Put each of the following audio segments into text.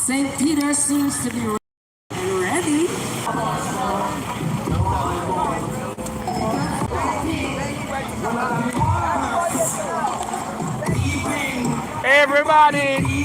St. Peter seems to be ready. Everybody!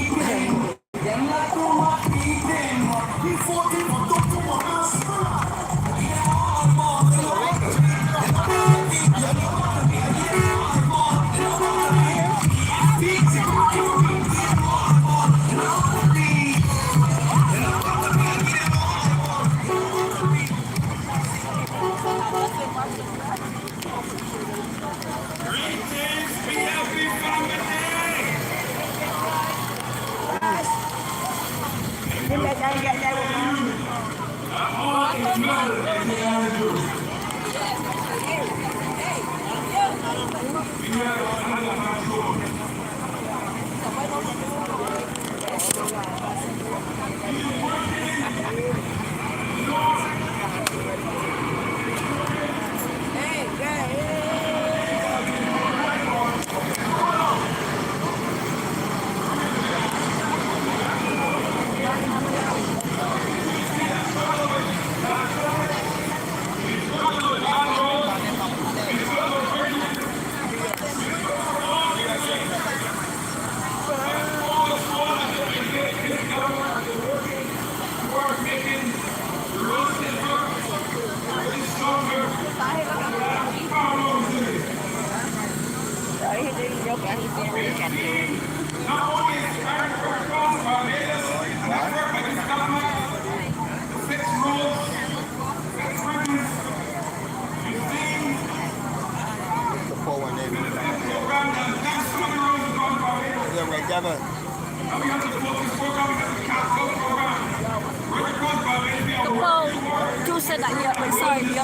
You said that you're sorry, you're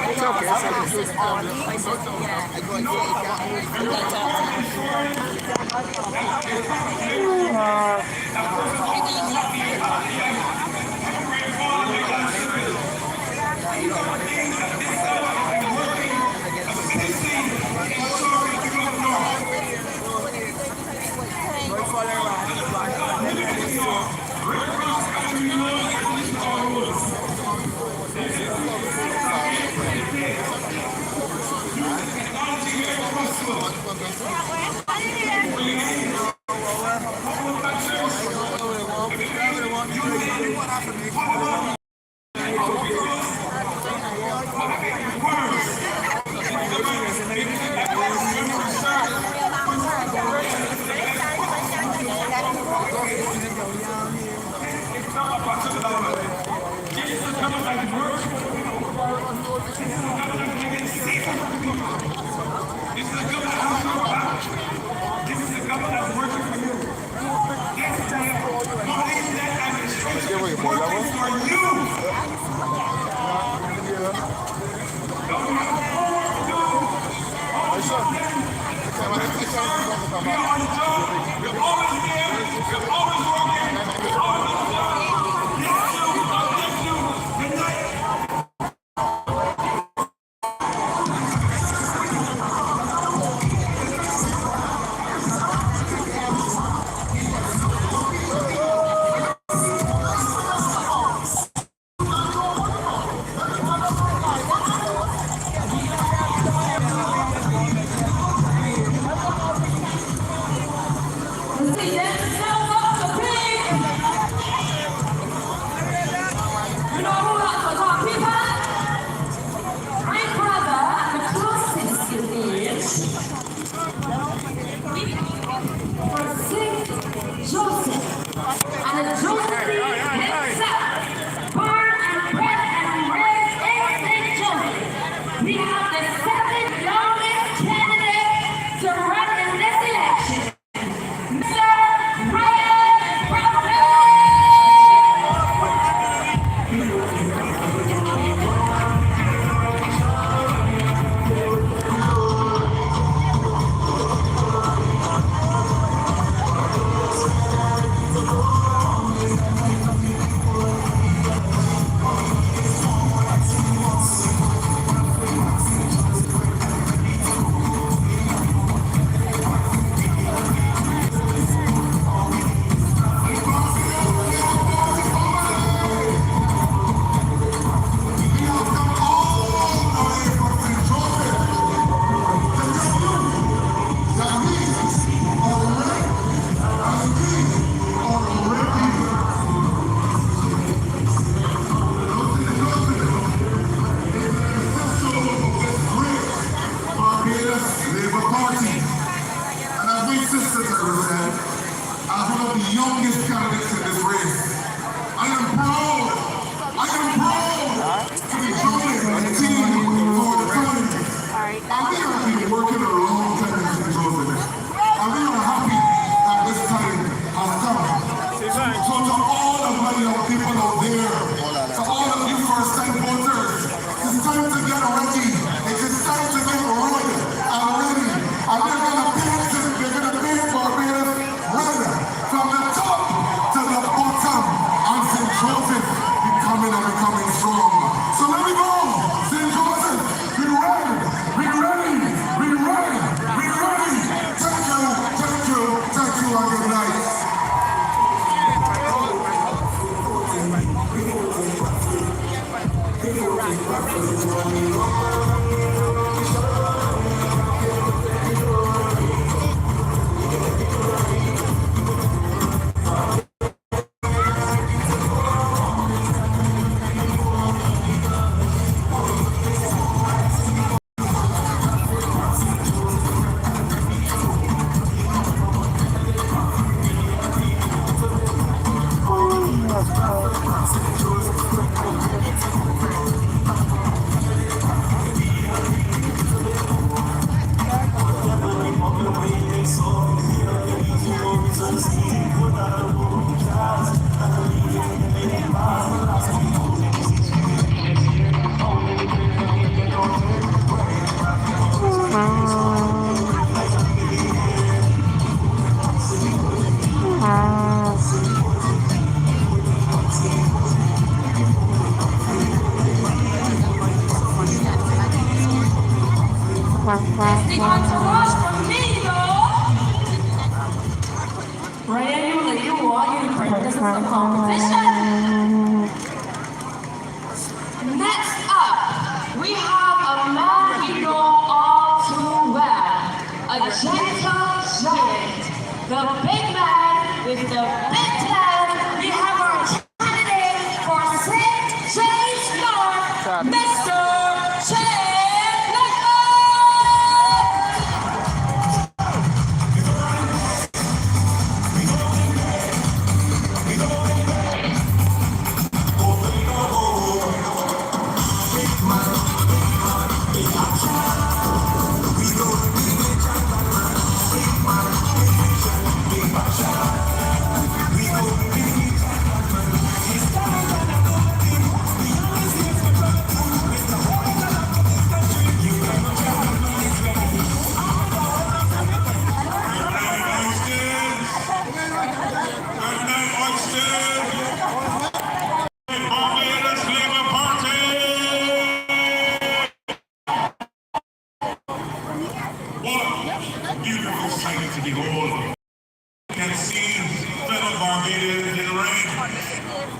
This is the government the youngest candidates in this race. I am proud to be joining a team for the time. And we have been working a long time in St. Joseph. And we are happy that this time has come. So to all of my young people out there, to all of you first-time voters, it's time to get ready. It is time to get red and ready. And they're going to paint Barbados red from the top to the bottom. And St. Joseph becoming strong. So let me go. St. Joseph, be ready. Be ready. Be ready. Be ready. Thank you. And good night. Next up, we have a man we know all too well, a gentle giant, the big man with the big plan. We have our candidate for St. James Park, Mr. James. Beautiful sight to behold. You can see fellow Barbadians in rain,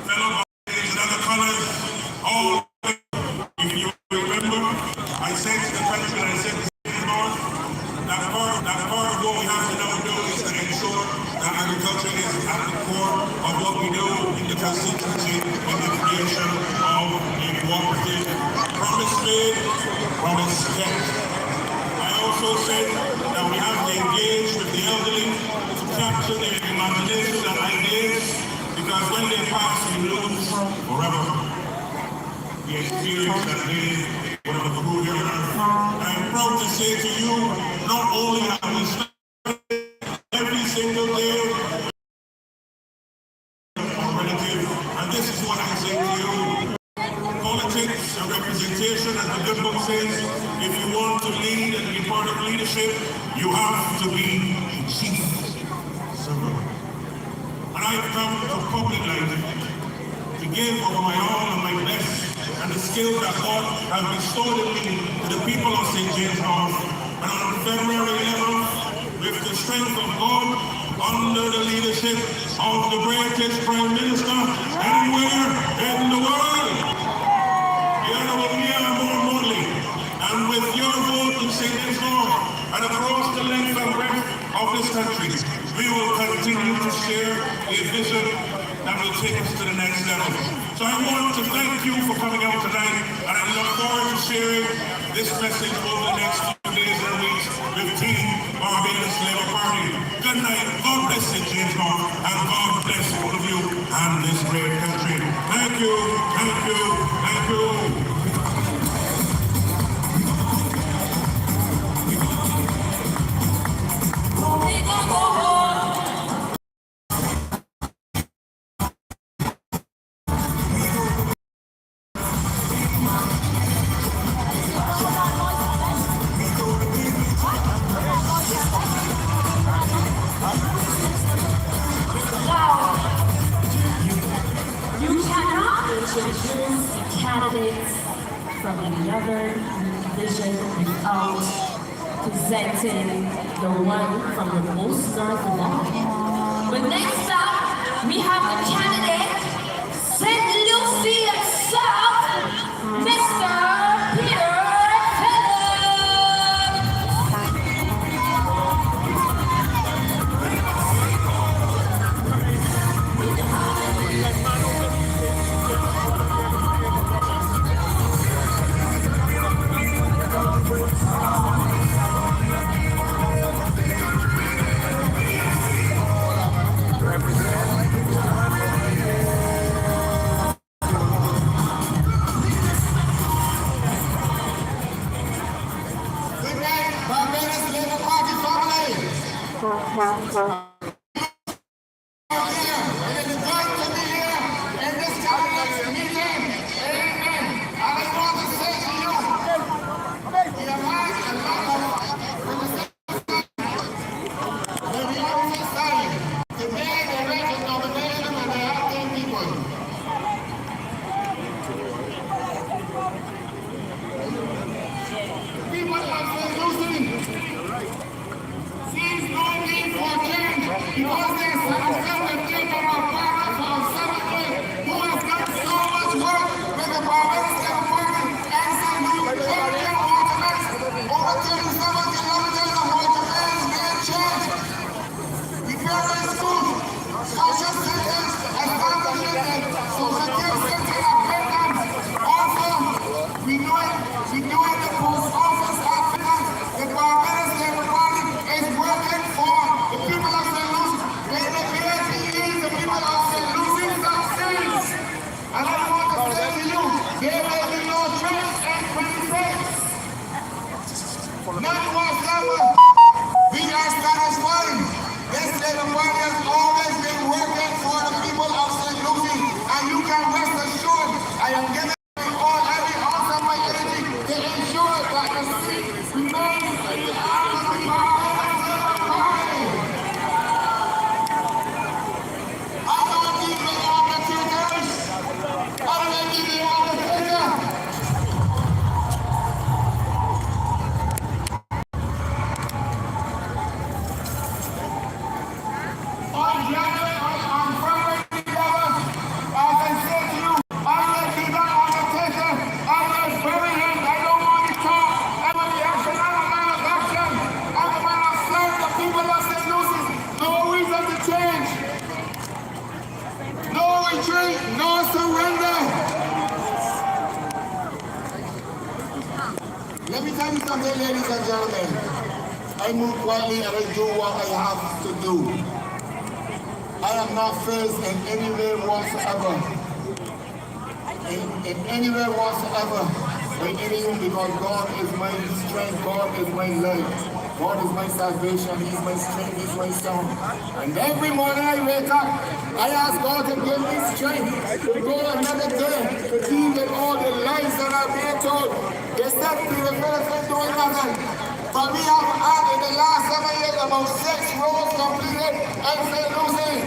fellow Barbadians in other colors. All, if you remember, I said to the country, I said to the north, that part of what we have to now do is to ensure that agriculture is at the core of what we do in the constituency in the creation of a cooperative. Promise made, promise kept. I also said that we have to engage with the elderly to capture their imaginations and ideas, because when they pass, we lose forever the experience that they would have accrued here on earth. I am proud to say to you, not only have we started every single day relative, and this is what I say to you. Politics and representation, as the good book says, if you want to lead and be part of leadership, you have to be chief. And I've come to public life to give of my all and my best and the skills that God has bestowed in me to the people of St. James North. And on February 11th, with the strength of God, under the leadership of the greatest Prime Minister anywhere in the world, and with your vote in St. James North and across the length and breadth of this country, we will continue to share a vision that will take us to the next level. So I want to thank you for coming out tonight, and I look forward to sharing this message over the next few days and weeks with Team Barbados Labour Party. Good night. God bless. messages, God, and God bless all of you and this great country. Thank you, thank you, thank you. You cannot introduce candidates from another division without presenting the one from the most north line. But next up, we have the candidate, St. Lucie itself, Mr. Peter Barbados Labour Party family. It is great to be here in this cabinet meeting. Amen. I just want to say to you, we have had a lot of when we always say, today they make a nomination and they have 10 people. People have been losing since 1914 because they satisfied the children of Barbados for 7 years who have done so much work with the Barbados Labour Party and St. Lucie area organized over 37 kilometers of waterways being changed. Repairing schools, social centers, establishing social care centers and programs. Also, renewing the post office activities. The Barbados Labour Party is working for the people of St. Lucie. When the PhDs, the people of St. Lucie succeeds. And I want to say to you, there will be no change in 26. None whatsoever. We are satisfied. This Labour Party has always been working for the people of St. Lucie. And you can rest assured, I am giving all every ounce of my energy to ensure that the seat remains in the hands of the Barbados Labour Party. I don't need the arbitrators. I don't need the arbitrator. On February 11th, as I said to you, I will be the arbitration. I will bury him. I don't want to talk. I will be action. I'm a man of action. I'm a man of serve the people of St. Lucie. No reason to change. No retreat. No surrender. Let me tell you something, ladies and gentlemen. I move quietly and I do what I have to do. I am not faced in any way whatsoever. In any way whatsoever. By anyone, because God is my strength, God is my life. God is my salvation, He's my strength, He's my song. And every morning I wake up, I ask God to give me strength to go another day, to deal with all the lies that are being told. They said the benefit doing nothing. But we have had in the last 7 years about 6 roads completed in St. Lucie.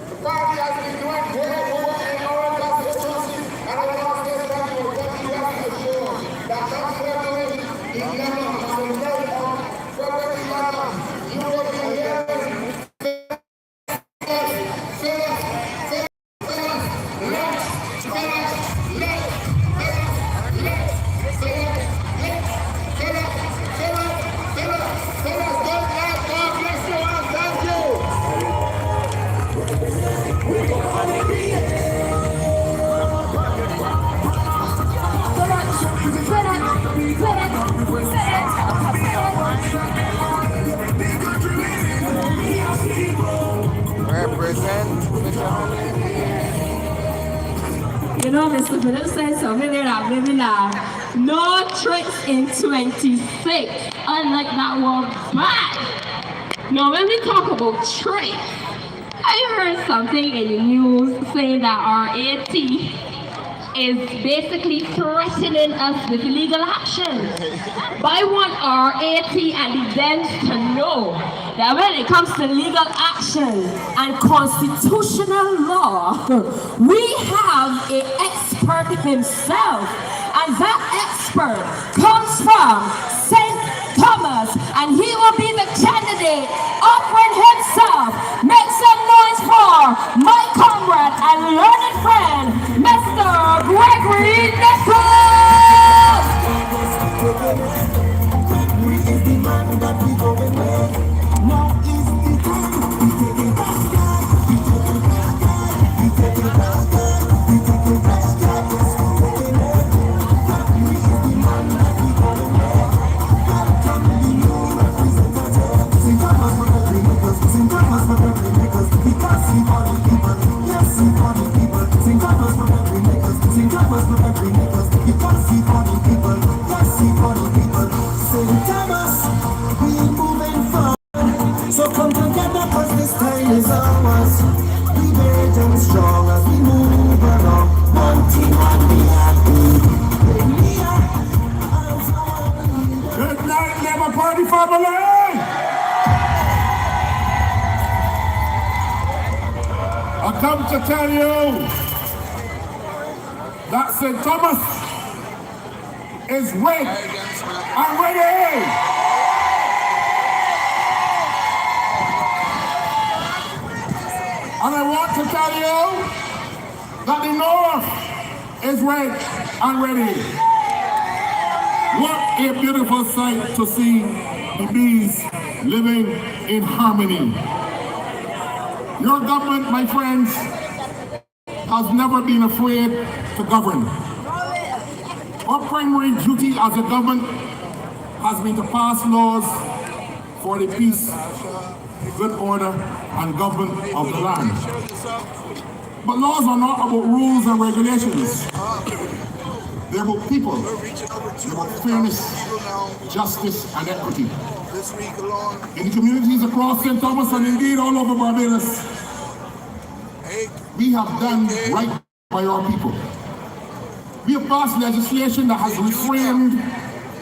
The party has been doing great work in our constituency, and I want to say that we will definitely assure that come February 11th, on the day of February 11th, you will be hearing God bless you. You know, Mr. Philip said something there that made me laugh. No tricks in 26. Unlike that was bad. Now, when we talk about tricks, I heard something in the news saying that our AT is basically threatening us with legal action. But I want our AT and the Dems to know that when it comes to legal action and constitutional law, we have an expert himself, and that expert comes from St. Thomas, and he will be the candidate offering himself. Make some noise for my comrade and learned friend, Mr. Gregory Nichols! Gregory is the man that we going with. Now is the time. We take it back, we take it back, we take it back, we take it back, yes, we take it back. Gregory is the man that we going with. Welcome the new representative. St. Thomas for Gregory Nichols, St. Thomas for Gregory Nichols, because he for the people, yes, he for the people. St. Thomas for Gregory Nichols, St. Thomas for Gregory Nichols, because he for the people, yes, he for the people. St. Thomas, we moving forward. So come together, cause this time is ours. Be great and strong as we move along. One team and be happy. Good night, Labour Party family! I come to tell you that St. Thomas is rigged and ready! And I want to tell you that the North is ready and ready. What a beautiful sight to see the bees living in harmony. Your government, my friends, has never been afraid to govern. Our primary duty as a government has been to pass laws for the peace, good order, and government of the land. But laws are not about rules and regulations. They're about people. They're about fairness, justice, and equity. In the communities across St. Thomas and indeed all over Barbados, we have done right by our people. We have passed legislation that has reframed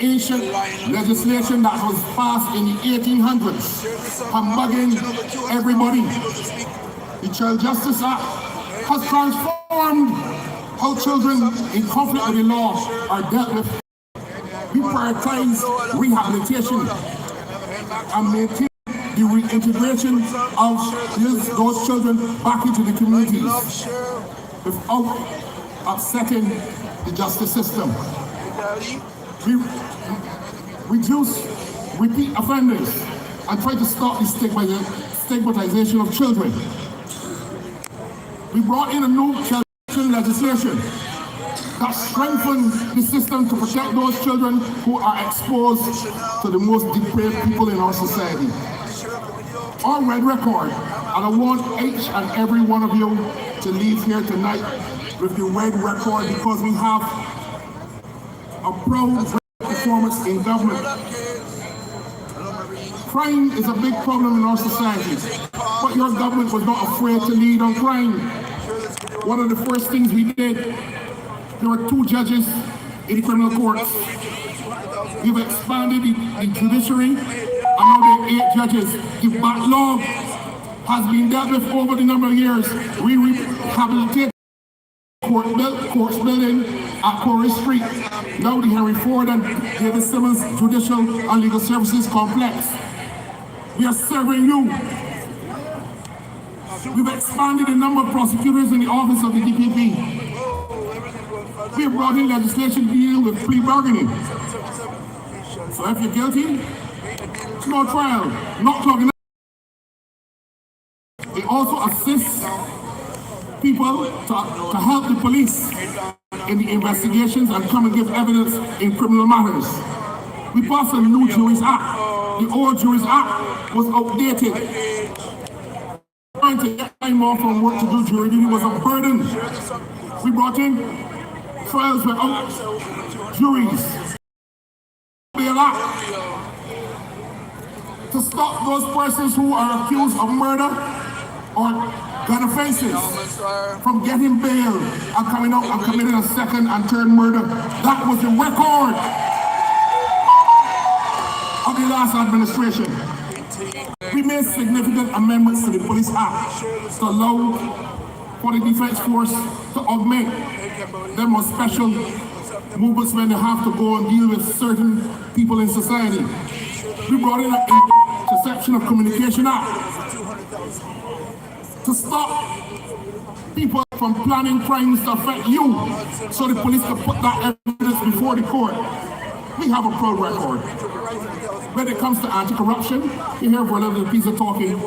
ancient legislation that was passed in the 1800s, humbugging everybody. The Child Justice Act has transformed how children in conflict with the law are dealt with. We prioritize rehabilitation and maintain the reintegration of those children back into the communities without upsetting the justice system. We reduce repeat offenders and try to stop the stigmatization of children. We brought in a new child legislation that strengthens the system to protect those children who are exposed to the most depraved people in our society. Our red record, and I want each and every one of you to leave here tonight with the red record, because we have a proud performance in government. Crime is a big problem in our society, but your government was not afraid to lead on crime. One of the first things we did, there were 2 judges in the criminal courts. We've expanded the judiciary, and now there are 8 judges. The backlog has been dealt with over the number of years. We rehabilitated courts building at Corey Street, now the Henry Ford and David Simmons Judicial and Legal Services Complex. We are serving you. We've expanded the number of prosecutors in the office of the DPP. We have brought in legislation to deal with plea bargaining. So if you're guilty, no trial, not clogging up. It also assists people to help the police in the investigations and come and give evidence in criminal matters. We passed a new Juries Act. The old Juries Act was outdated. Trying to get time off from work to do jury duty was a burden. We brought in trials without juries. Be a lot. To stop those persons who are accused of murder or gun offenses from getting bail and coming out and committing a second and third murder. That was the record of the last administration. We made significant amendments to the Police Act to allow for the Defense Force to augment them on special movements when they have to go and deal with certain people in society. We brought in a Interception of Communication Act to stop people from planning crimes to affect you, so the police can put that evidence before the court. We have a proud record. When it comes to anti-corruption, you hear Viola Pisa talking,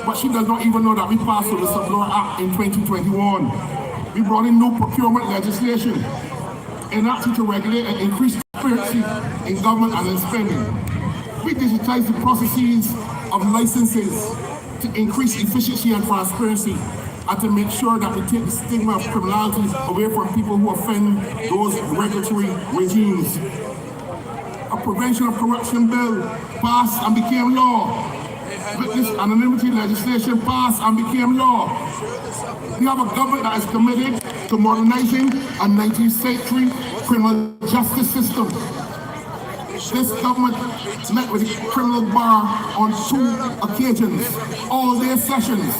but she does not even know that we passed the Whistleblower Act in 2021. We brought in new procurement legislation, enacted to regulate and increase transparency in government and in spending. We digitize the processes of licenses to increase efficiency and transparency, and to make sure that we take the stigma of criminality away from people who offend those regulatory regimes. A prevention of corruption bill passed and became law. Witness anonymity legislation passed and became law. We have a government that is committed to modernizing a 19th century criminal justice system. This government met with the criminal bar on 2 occasions, all-day sessions,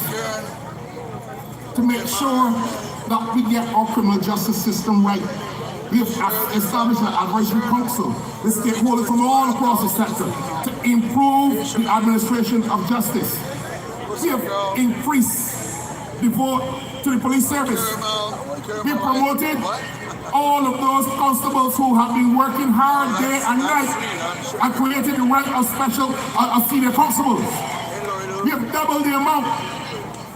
to make sure that we get our criminal justice system right. We have established an advisory council with stakeholders from all across the sector to improve the administration of justice. We have increased the vote to the police service. We have promoted all of those constables who have been working hard day and night and created the rank of senior constables. We have doubled the amount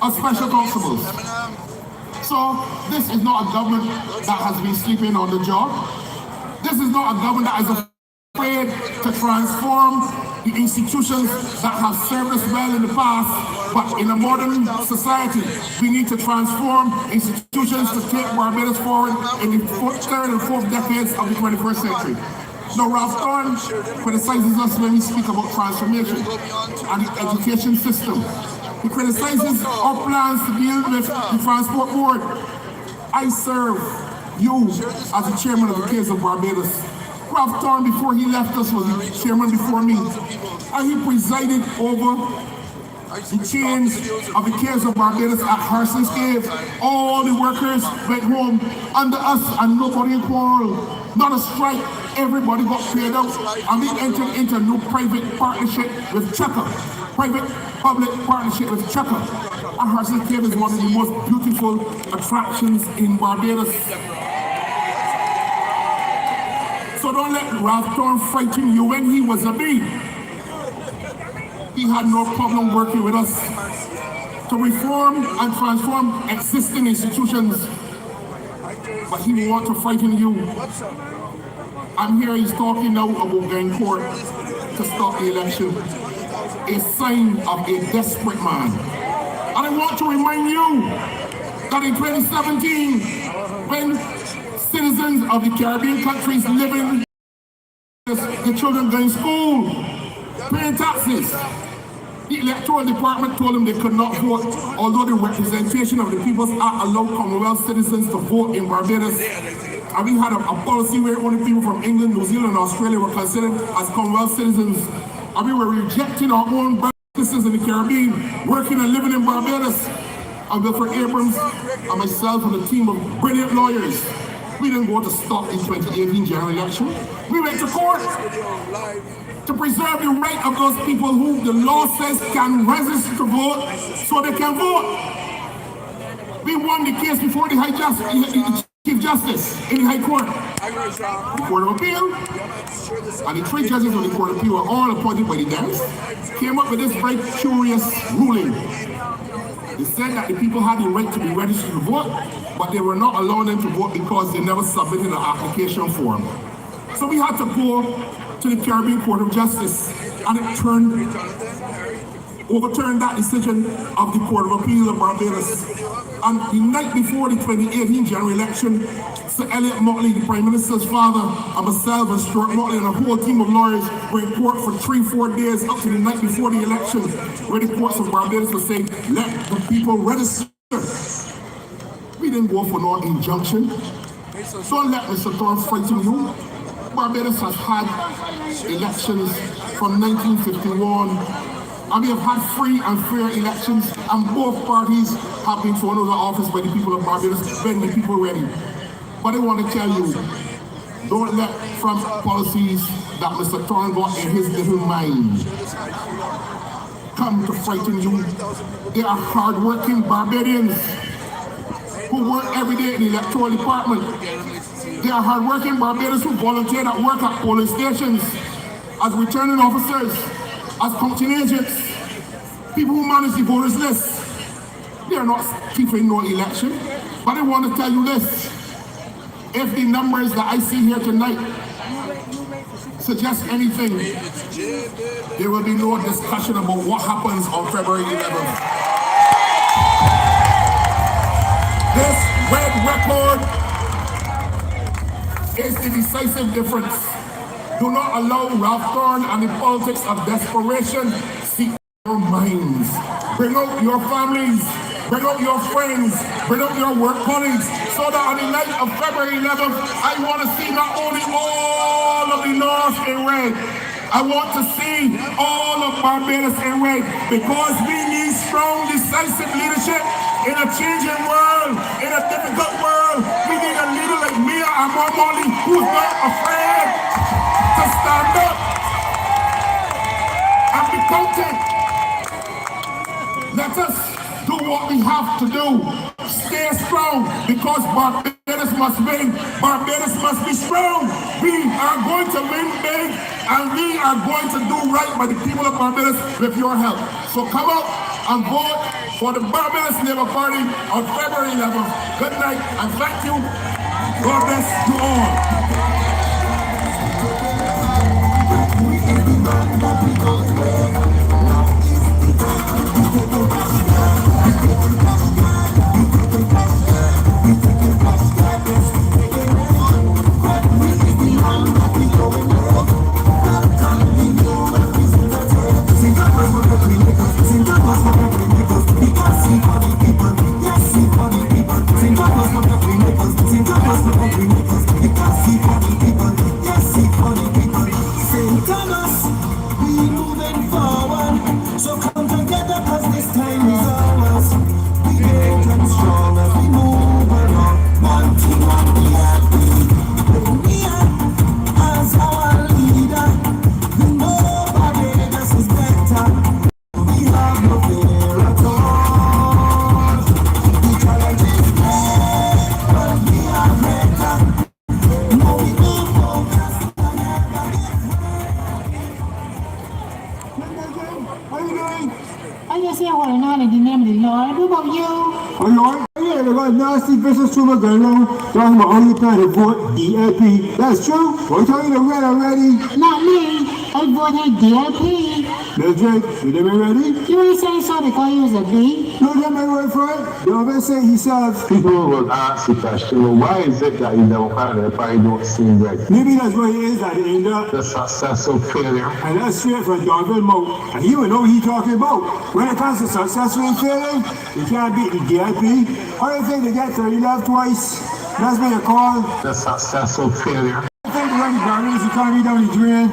of special constables. So this is not a government that has been sleeping on the job. This is not a government that is afraid to transform the institutions that have served us well in the past, but in a modern society, we need to transform institutions to take Barbados forward in the third and fourth decades of the 21st century. Now, Ralph Thorne criticizes us when we speak about transformation and the education system. He criticizes our plans to deal with the Transport Board. I serve you as the chairman of the Caves of Barbados. Ralph Thorne, before he left us, was the chairman before me. And he presided over the change of the Caves of Barbados at Harson's Cave. All the workers went home under us and nobody quarreled. Not a strike, everybody got paid out. And we entered into a new private partnership with Checker. Private-public partnership with Checker. And Harson's Cave is one of the most beautiful attractions in Barbados. So don't let Ralph Thorne frighten you. When he was a bee, he had no problem working with us to reform and transform existing institutions. But he will want to frighten you. I'm here, he's talking now about going court to stop the election. A sign of a desperate man. And I want to remind you that in 2017, when citizens of the Caribbean countries living, the children going to school, paying taxes, the electoral department told them they could not vote, although the representation of the People's Act allowed Commonwealth citizens to vote in Barbados. And we had a policy where only people from England, New Zealand, and Australia were considered as Commonwealth citizens. And we were rejecting our own brothers and sisters in the Caribbean, working and living in Barbados. And Wilfred Abrams and myself and a team of brilliant lawyers, we didn't go to stop the 2018 general election. We went to court to preserve the right of those people who the law says can register to vote so they can vote. We won the case before the Chief Justice in the High Court. The Court of Appeal and the 3 judges of the Court of Appeal were all appointed by the Dems, came up with this very curious ruling. They said that the people had the right to be registered to vote, but they were not allowing them to vote because they never submitted an application form. So we had to go to the Caribbean Court of Justice, and it turned overturned that decision of the Court of Appeal of Barbados. And the night before the 2018 general election, Sir Elliot Motley, the Prime Minister's father, and myself and Stuart Motley and a whole team of lawyers were in court for 3-4 days up to the night before the election, where the courts of Barbados were saying, let the people register. We didn't go for no injunction. Don't let Mr. Thorne frighten you. Barbados has had elections from 1951, and we have had free and fair elections, and both parties have been thrown out of office by the people of Barbados when the people are ready. But I want to tell you, don't let Trump's policies that Mr. Thorne got in his little mind come to frighten you. They are hard-working Barbadians who work every day in the electoral department. They are hard-working Barbadians who volunteer at work at polling stations, as returning officers, as counting agents, people who manage the voters list. They are not keeping no election. But I want to tell you this, if the numbers that I see here tonight suggest anything, there will be no discussion about what happens on February 11th. This red record is the decisive difference. Do not allow Ralph Thorne and the politics of desperation seek your minds. Bring out your families, bring out your friends, bring out your work colleagues, so that on the night of February 11th, I want to see not only all of the North in red, I want to see all of Barbados in red, because we need strong, decisive leadership in a changing world, in a difficult world. We need a leader like Mia Amor-Molly who's not afraid to stand up and be counted. Let us do what we have to do. Stay strong, because Barbados must win. Barbados must be strong. We are going to win big, and we are going to do right by the people of Barbados with your help. So come out and vote for the Barbados Labour Party on February 11th. Good night and thank you. God bless you all. Nasty business to my gun, talking about only plan to vote DLP. That's true. What are you red already? Not me. I voted DLP. That's right. You them ready? You ain't saying so because you was a B? No, that my word for it. The other say himself. People will ask the question, well, why is it that you don't find it if I don't seem right? Maybe that's what it is at the end of the successful failure. And that's straight from Donville mouth. And he would know what he's talking about. When it comes to successful and failing, you can't beat the DLP. How do you think they get 30 left twice? That's what they call the successful failure. I think the running Barbados economy down the drain.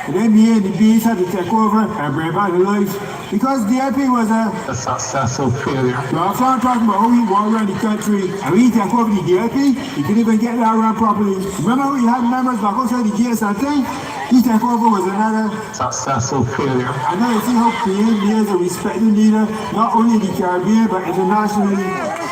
And then the B's had to take over and bring back the life. Because DLP was a successful failure. So after I'm talking about how he walked around the country and when he took over the DLP, he couldn't even get that around properly. Remember we had members back outside the GS and thing? He took over was another successful failure. And now you see how he is a respected leader, not only in the Caribbean but internationally.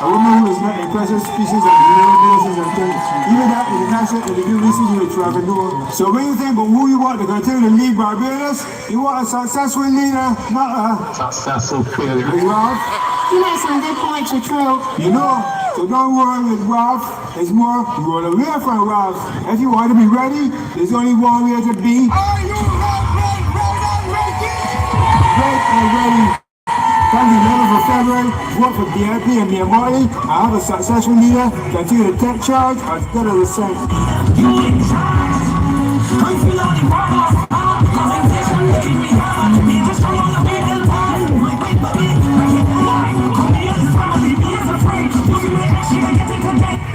A woman who is not a precious species of bases and things. Even that international and the new research with Trevor Noah. So when you think about who you want to continue to lead Barbados, you want a successful leader, not a successful failure. Ralph? You know some good points are true. You know, so don't worry with Ralph. It's more roll away from Ralph. If you want to be ready, there's only one way to be. Are you ready? Ready and ready. February, vote for DLP and Mia Morley. I have a successful leader, continue to take charge as good as the same.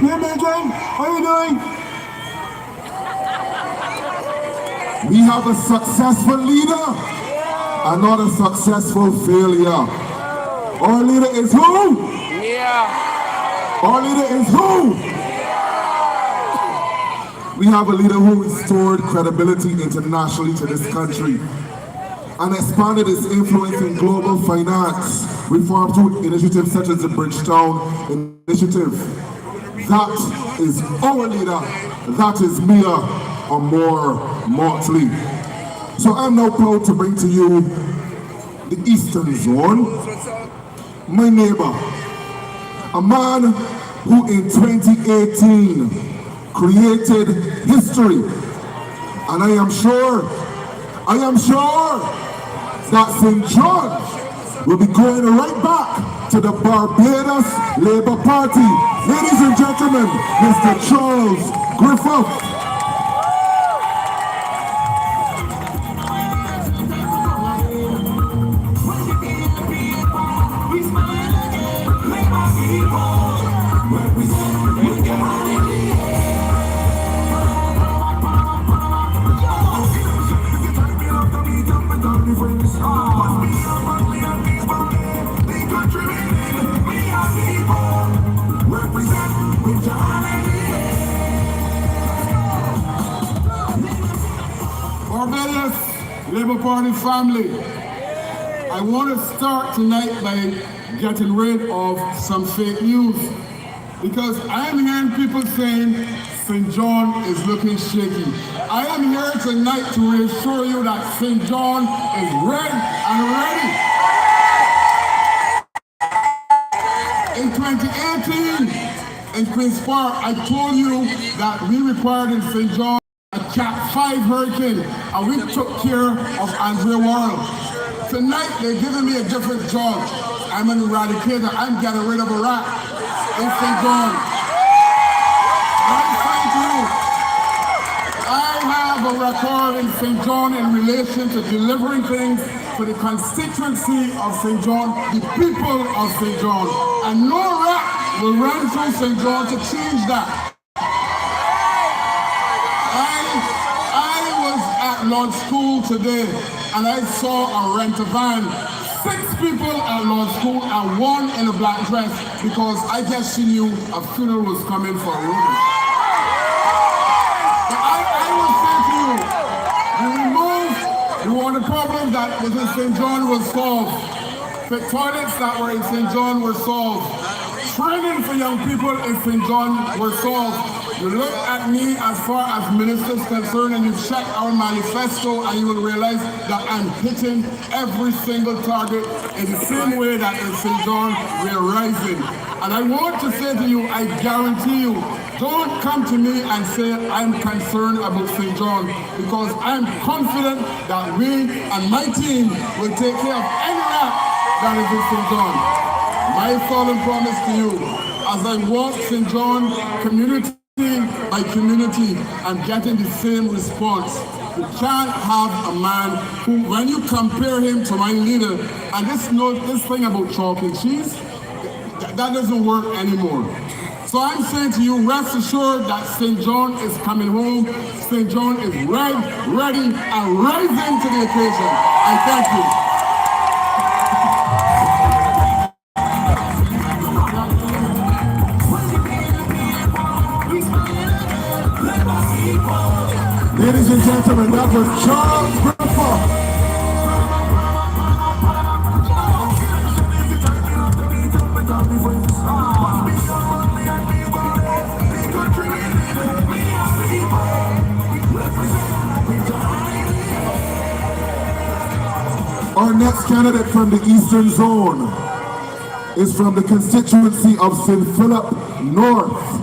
Yeah, Megan, how are you doing? We have a successful leader and not a successful failure. Our leader is who? Our leader is who? We have a leader who restored credibility internationally to this country and expanded its influence in global finance, reform through initiatives such as the Bridgetown Initiative. That is our leader. That is Mia Amor Motley. So I'm now proud to bring to you the Eastern Zone, my neighbor, a man who in 2018 created history. And I am sure that St. John will be going right back to the Barbados Labour Party. Ladies and gentlemen, Mr. Charles Griffith. Barbados Labour Party family, I want to start tonight by getting rid of some fake news, because I am hearing people saying St. John is looking shaky. I am here tonight to reassure you that St. John is red and ready. In 2018, in Queen's Park, I told you that we required in St. John a Cat 5 hurricane, and we took care of Andrea Worrell. Tonight, they're giving me a different job. I'm an eradicator. I'm getting rid of a rat in St. John. I'm thank you. I have a record in St. John in relation to delivering things for the constituency of St. John, the people of St. John. And no rat will run through St. John to change that. Launch school today, and I saw a rent-a-van. 6 people at launch school and 1 in a black dress, because I guess she knew a funeral was coming for a woman. But I will say to you, the water problem that was in St. John was solved. The toilets that were in St. John were solved. Training for young people in St. John were solved. You look at me as far as ministers concerned, and you check our manifesto, and you will realize that I'm hitting every single target in the same way that in St. John we're rising. And I want to say to you, I guarantee you, don't come to me and say I'm concerned about St. John, because I'm confident that we and my team will take care of any rat that is in St. John. My solemn promise to you, as I walk St. John community by community, I'm getting the same response. You can't have a man who, when you compare him to my leader, and this thing about chalk and cheese, that doesn't work anymore. So I'm saying to you, rest assured that St. John is coming home. St. John is ready, and rising to the occasion. I thank you. Ladies and gentlemen, that was Charles Griffith. Our next candidate from the Eastern Zone is from the constituency of St. Philip North.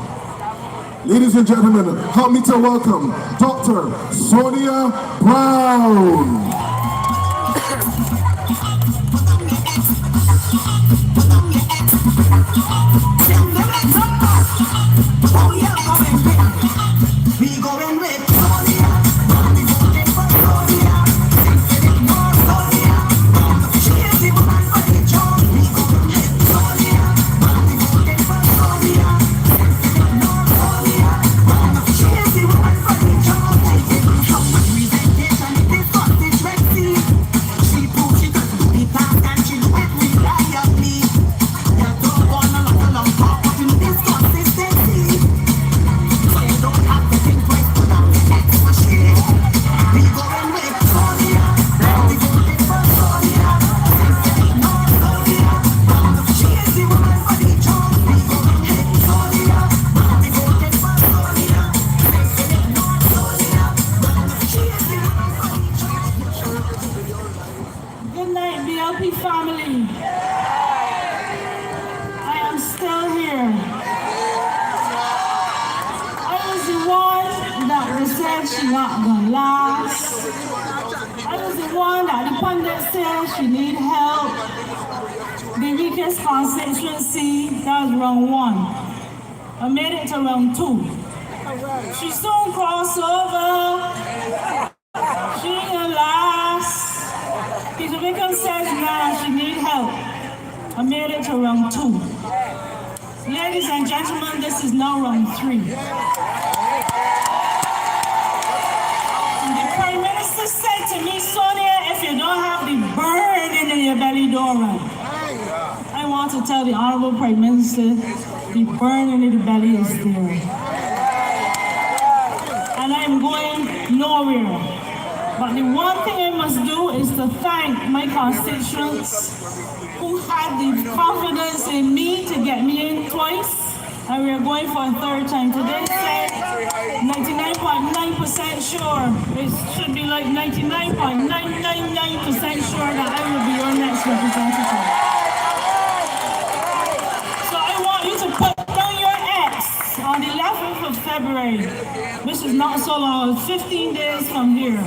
Ladies and gentlemen, help me to welcome Dr. Sonia Brown. GOP family, I am still here. I was the one that said she not gonna last. I was the one that the pundit said she need help. The weakest constituency, that was round 1. I made it to round 2. She soon cross over. She ain't gonna last. The Jamaican says now she need help. I made it to round 2. Ladies and gentlemen, this is now round 3. The Prime Minister said to me, Sonia, if you don't have the burning in your belly, don't run. I want to tell the Honorable Prime Minister, the burning in the belly is there. And I'm going nowhere. But the one thing I must do is to thank my constituents who had the confidence in me to get me in twice. And we are going for a third time. Today said 99.9% sure. It should be like 99.999% sure that I will be your next representative. So I want you to put down your X on the 11th of February, which is not so long, 15 days from here.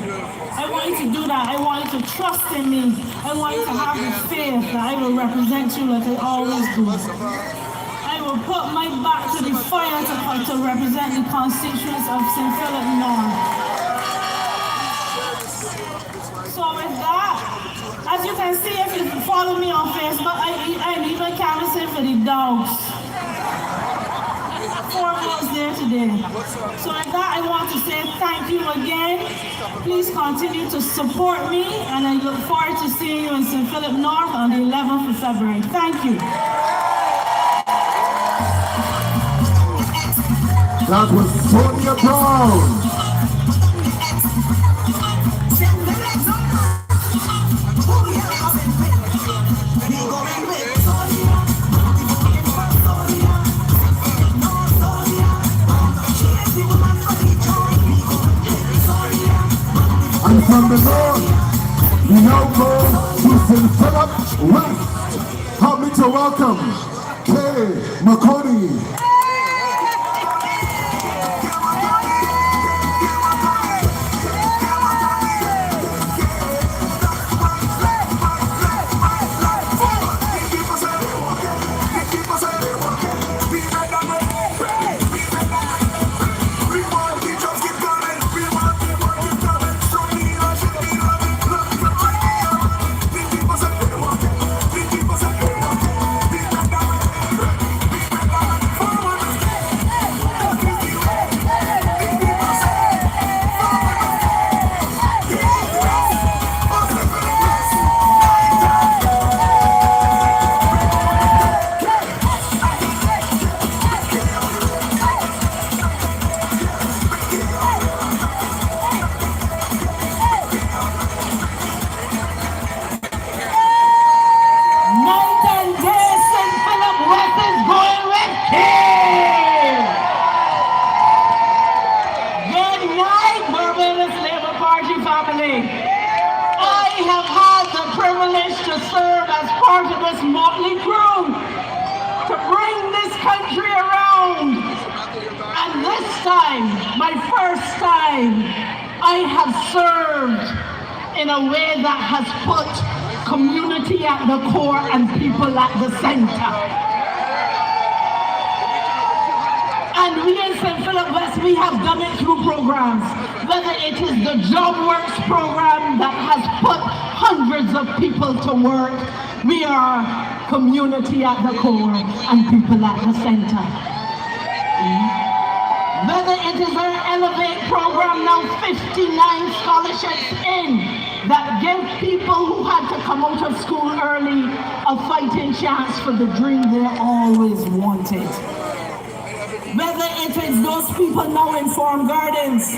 I want you to do that. I want you to trust in me. I want you to have the faith that I will represent you like I always do. I will put my back to the fire to represent the constituents of St. Philip North. So with that, as you can see, if you follow me on Facebook, I even canvassing for the dogs. 4 votes there today. So with that, I want to say thank you again. Please continue to support me, and I look forward to seeing you in St. Philip North on the 11th of February. Thank you. That was Sonia Brown. And from the north, we now go to St. Philip West. Help me to welcome Kay McConey. My first time, I have served in a way that has put community at the core and people at the center. And we in St. Philip West, we have done it through programs, whether it is the Job Works program that has put hundreds of people to work. We are community at the core and people at the center. Whether it is our Elevate program, now 59 scholarships in, that give people who had to come out of school early a fighting chance for the dream they always wanted. Whether it is those people now in Farm Gardens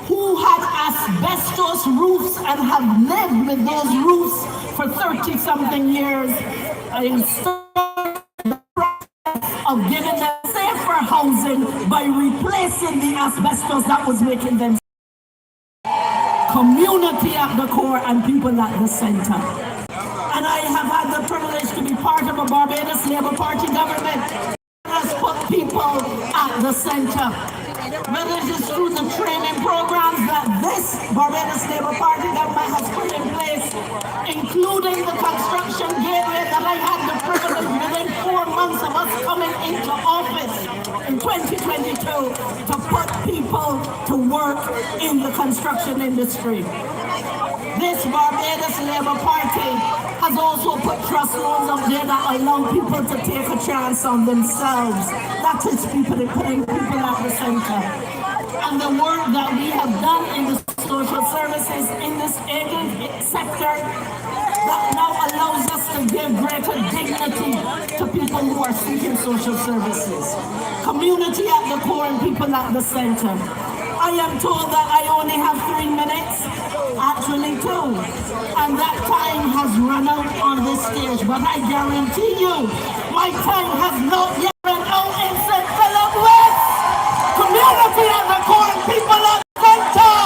who had asbestos roofs and have lived with those roofs for 30-something years, I am starting the process of giving them safer housing by replacing the asbestos that was making them community at the core and people at the center. And the Barbados Labour Party government has put people at the center. Whether it is through the training programs that this Barbados Labour Party government has put in place, including the construction gateway that I had the privilege within 4 months of us coming into office in 2022 to put people to work in the construction industry. This Barbados Labour Party has also put trust loans up there that allow people to take a chance on themselves. That is putting people at the center. And the work that we have done in the social services in this sector that now allows us to give greater dignity to people who are seeking social services. Community at the core and people at the center. I am told that I only have 3 minutes, actually 2, and that time has run out on this stage, but I guarantee you, my time has not yet run out in St. Philip West. Community at the core and people at the center.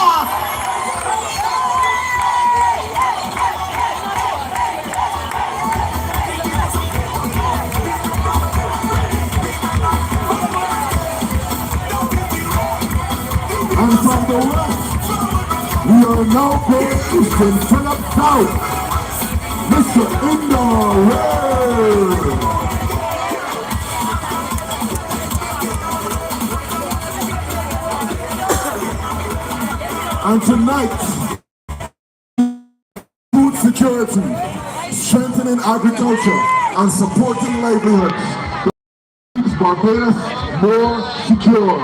And from the west, we are now going to St. Philip South. Mr. Indoor World. And tonight, food security, strengthening agriculture, and supporting livelihoods. Barbados more secure.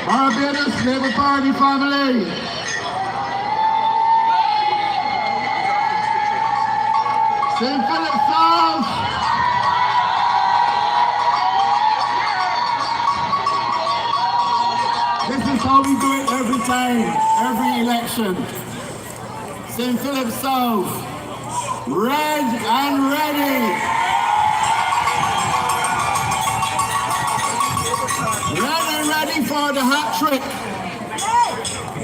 Barbados Labour Party family. St. Philip South. This is how we do it every time, every election. St. Philip South, red and ready. Red and ready for the hat trick.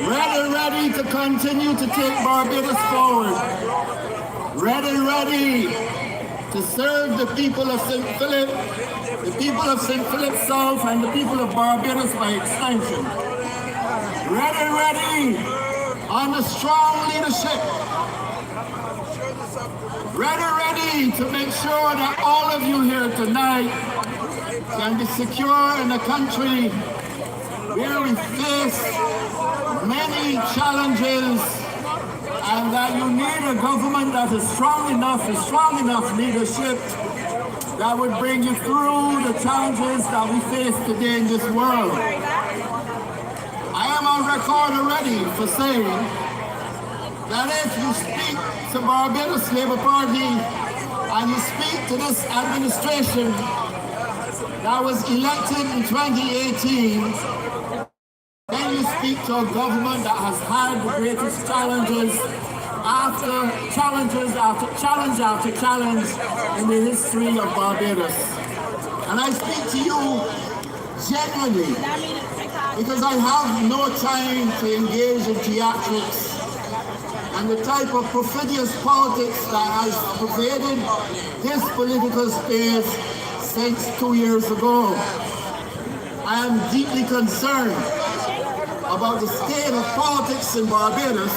Red and ready to continue to take Barbados forward. Red and ready to serve the people of St. Philip, the people of St. Philip South, and the people of Barbados by extension. Red and ready on the strong leadership. Red and ready to make sure that all of you here tonight can be secure in a country where we face many challenges, and that you need a government that is strong enough leadership that would bring you through the challenges that we face today in this world. I am on record already for saying that if you speak to Barbados Labour Party and you speak to this administration that was elected in 2018, then you speak to a government that has had the greatest challenges after challenges after challenge after challenge in the history of Barbados. And I speak to you genuinely because I have no time to engage in theatrics and the type of perfidious politics that has pervaded this political space since 2 years ago. I am deeply concerned about the state of politics in Barbados,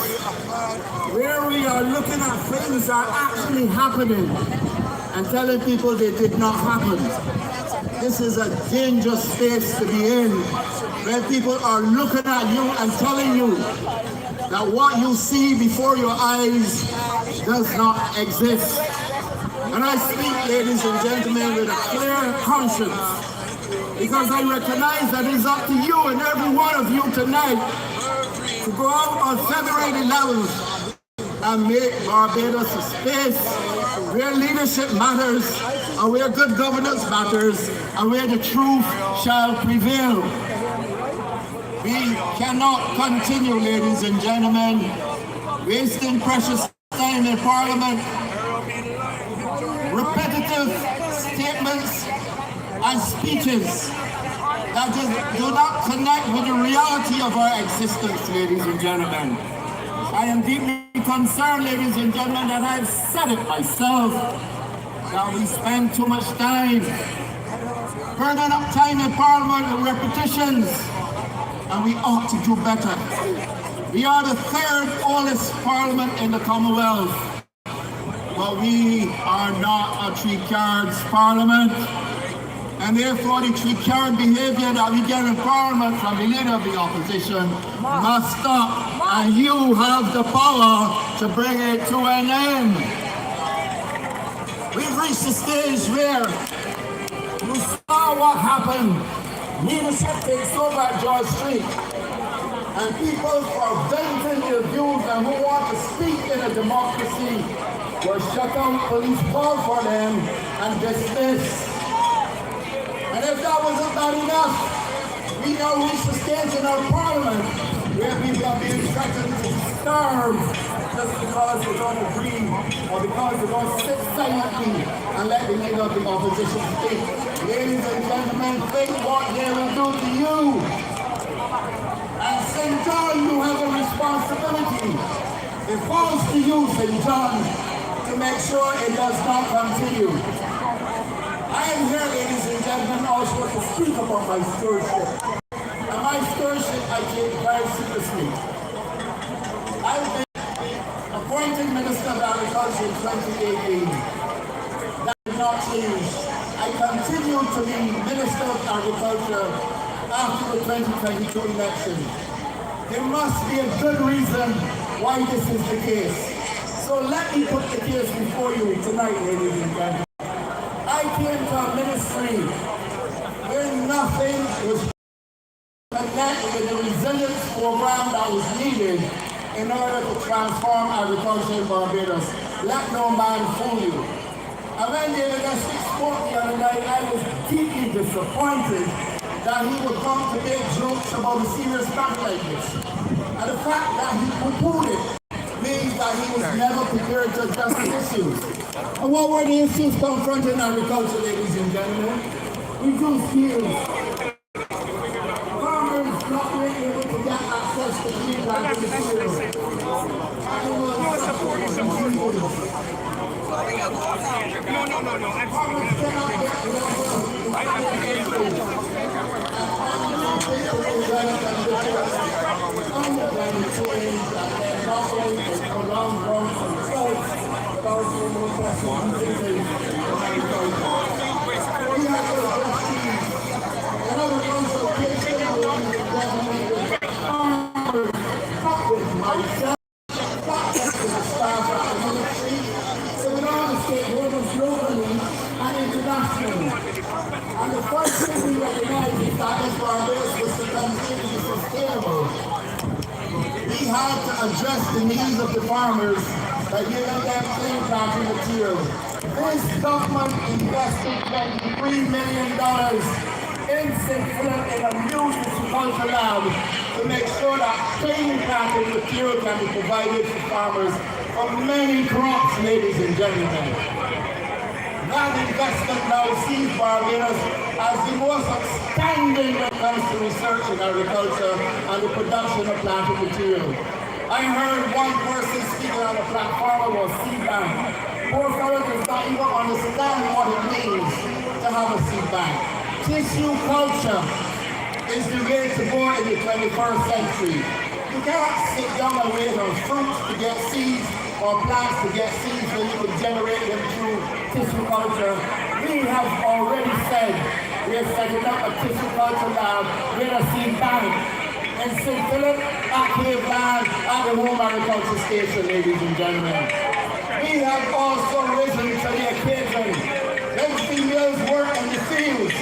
where we are looking at things that are actually happening and telling people they did not happen. this is a dangerous space to be in, where people are looking at you and telling you that what you see before your eyes does not exist. And I speak, ladies and gentlemen, with a clear conscience, because I recognize that it's up to you and every one of you tonight to go out on February 11th and make Barbados a space where leadership matters, and where good governance matters, and where the truth shall prevail. We cannot continue, ladies and gentlemen, wasting precious time in Parliament, repetitive statements and speeches that do not connect with the reality of our existence, ladies and gentlemen. I am deeply concerned, ladies and gentlemen, that I've said it myself, that we spend too much time burning up time in Parliament with repetitions, and we ought to do better. We are the third oldest Parliament in the Commonwealth, but we are not a three-cards Parliament, and therefore the three-card behavior that we get in Parliament from the leader of the opposition must stop, and you have the power to bring it to an end. We've reached the stage where you saw what happened. Leadership takes over at George Street, and people for venting their views and who want to speak in a democracy were shut down, police called for them and dismissed. And if that wasn't bad enough, we now reach the stage in our Parliament where people are being threatened to starve just because they don't agree or because they don't sit silently and let the leader of the opposition speak. Ladies and gentlemen, think what they will do to you. And St. John, you have a responsibility. It falls to you, St. John, to make sure it does not continue. I am here, ladies and gentlemen, also to speak about my stewardship. And my stewardship I take very seriously. I've been appointed Minister of Agriculture in 2018. That did not change. I continue to be Minister of Agriculture after the 2022 election. There must be a good reason why this is the case. So let me put the case before you tonight, ladies and gentlemen. I came to a ministry where nothing was connected with the resilience program that was needed in order to transform agriculture in Barbados. Let no man fool you. And when the minister spoke the other night, I was deeply disappointed that he would come to make jokes about a serious matter like this. And the fact that he poo-pooed it means that he was never prepared to address the issues. And what were the issues confronting agriculture, ladies and gentlemen? Reduced yields. Farmers not being able to get access to clean planting materials. Farmers cannot And the first thing we recognized is that this Barbados was to continue sustainable. We had to address the needs of the farmers by giving them clean planting material. This government invested $23 million in St. Philip in a new agricultural lab to make sure that clean planting material can be provided to farmers for many crops, ladies and gentlemen. That investment now sees Barbados as the most outstanding when it comes to research in agriculture and the production of planting material. I heard one person speaking on a platform about seed bank. Poor fellow does not even understand what it means to have a seed bank. Tissue culture is the way to go in the 21st century. You cannot sit down and wait on fruits to get seeds. or plants to get seeds so you can generate them through tissue culture. We have already said we are setting up a tissue culture lab with a seed bank in St. Philip, at Cleveland, at the Home Agriculture Station, ladies and gentlemen. We have also risen to the occasion. When females work in the fields,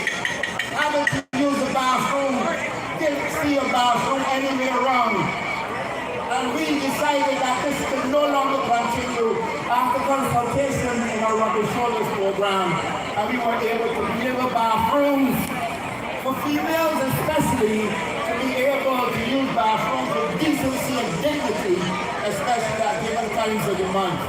having to use the bathroom, didn't see a bathroom anywhere around. And we decided that this could no longer continue after consultation in our Rubber Shoulders program. And we were able to deliver bathrooms for females especially to be able to use bathrooms with decency and dignity, especially at given times of the month.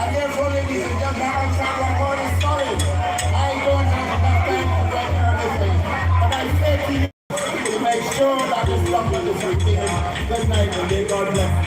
And therefore, ladies and gentlemen, our track record is solid. I don't have enough time to get everything. But I say to you, to make sure that this government is repeated. Good night and may God bless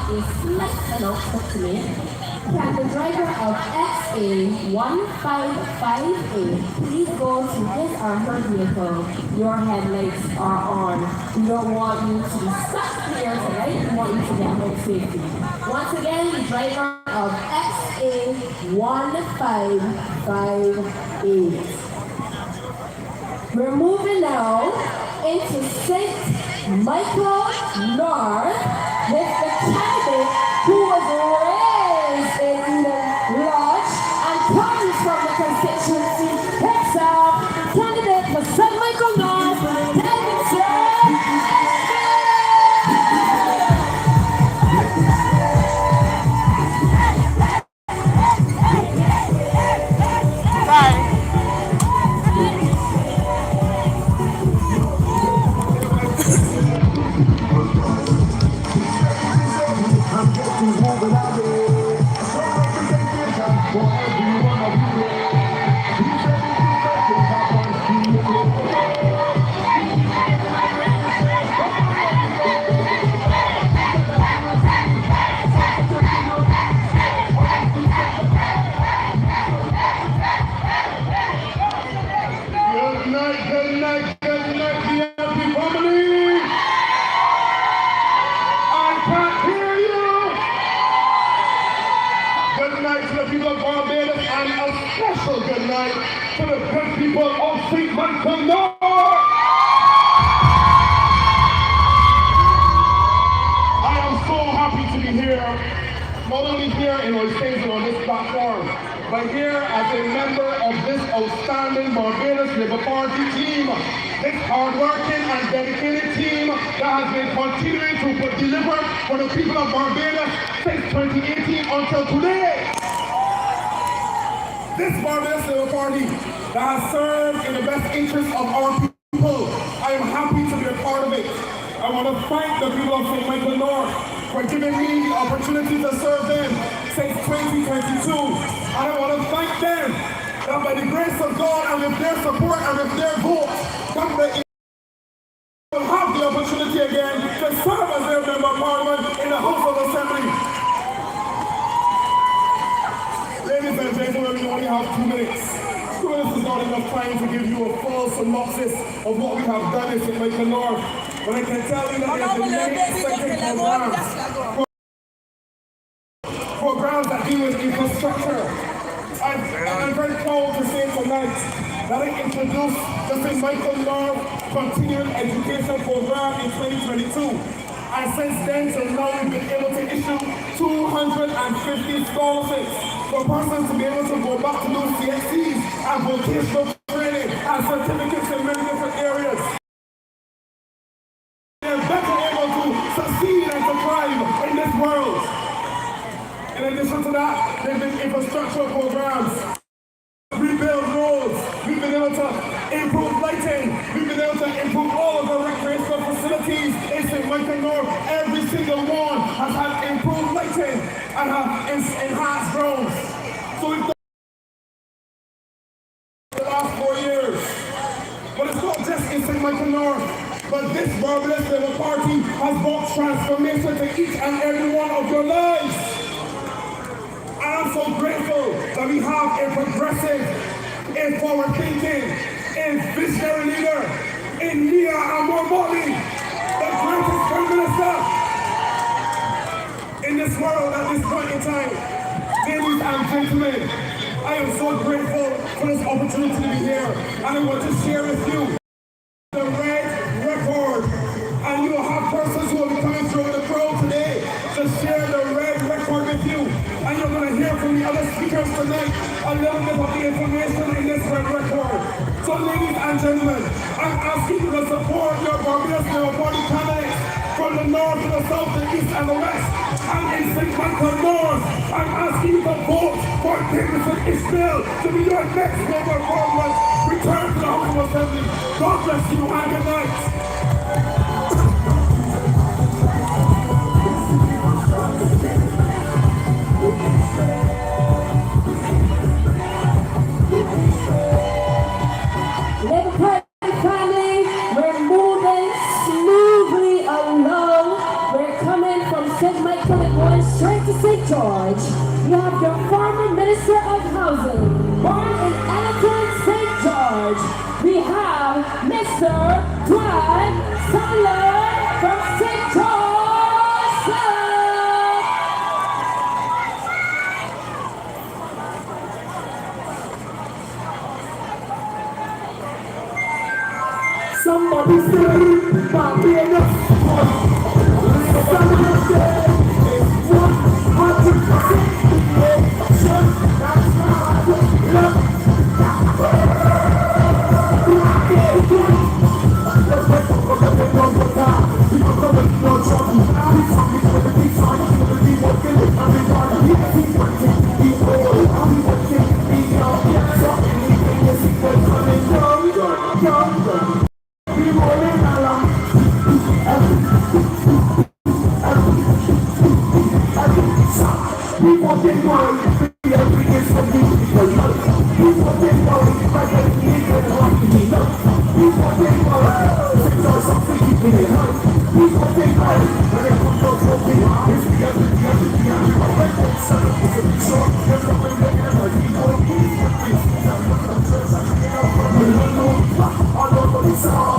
is less announcement to me. Can the driver of XA1558 please go to his or her vehicle? Your headlights are on. We don't want you to be stuck here tonight. We want you to get home safely. Once again, the driver of XA1558. We're moving now into St. Michael North with the candidate who was raised in the lodge and comes from the constituency himself, candidate for St. Michael North, Davidson. Good night to the people of Barbados and a special good night to the good people of St. Michael North. I am so happy to be here, not only here in Oistins and on this platform, but here as a member of this outstanding Barbados Labour Party team, this hard-working and dedicated team that has been continuing to deliver for the people of Barbados since 2018 until today. This Barbados Labour Party that has served in the best interest of our people, I am happy to be a part of it. I want to thank the people of St. Michael North for giving me the opportunity to serve them since 2022. And I want to thank them that by the grace of God and with their support and with their vote, that they will have the opportunity again to serve as their member of parliament in the House of Assembly. Ladies and gentlemen, we only have 2 minutes. 2 minutes is not enough time to give you a full synopsis of what we have done in St. Michael North. But I can tell you that there's been many exciting programs that deal with infrastructure. I'm very proud to say tonight that I introduced the St. Michael North Continuing Education Program in 2022. And since then till now, we've been able to issue 250 scholarships for persons to be able to go back to those CXCs and vocational training and certificates in many different areas. They're better able to succeed and to thrive in this world. In addition to that, there's been infrastructure programs, rebuild roads, we've been able to improve lighting, we've been able to improve all of the recreational facilities in St. Michael North. Every single one has had improved lighting and have enhanced roads. So we've done the last 4 years. But it's not just in St. Michael North, but this Barbados Labour Party has brought transformation to each and every one of your lives. And I'm so grateful that we have a progressive, a forward-thinking, a visionary leader in Nia and Mormoni, the greatest Prime Minister in this world at this point in time. Ladies and gentlemen, I am so grateful for this opportunity to be here, and I want to share with you the red record. And you will have persons who will be coming through the crowd today to share the red record with you. And you're going to hear from the other speakers tonight a little bit of the information in this red record. So ladies and gentlemen, I'm asking you to support your Barbados Labour Party candidates from the north to the south, the east and the west. And in St. Michael North, I'm asking you to vote for Davidson Ishmael to be your next member of parliament. Return to the House of Assembly. God bless you and good night. Labour Party family, we're moving smoothly along. We're coming from St. Michael St. George, you have your former Minister of Housing, born in Elton, St. George. We have Mr. Dwight Sutherland from St. George South. Somebody say, Barbados. Somebody say, it's 100%. That's how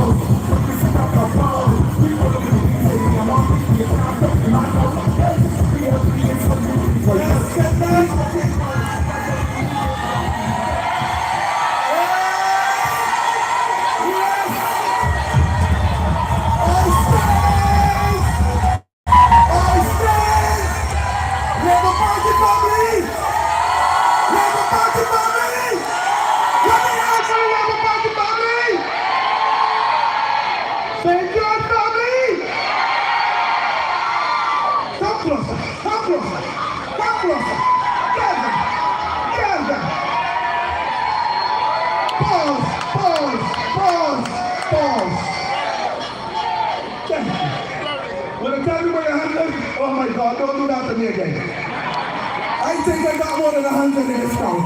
Oh my God, don't do that to me again. I think I got more than 100 in this town.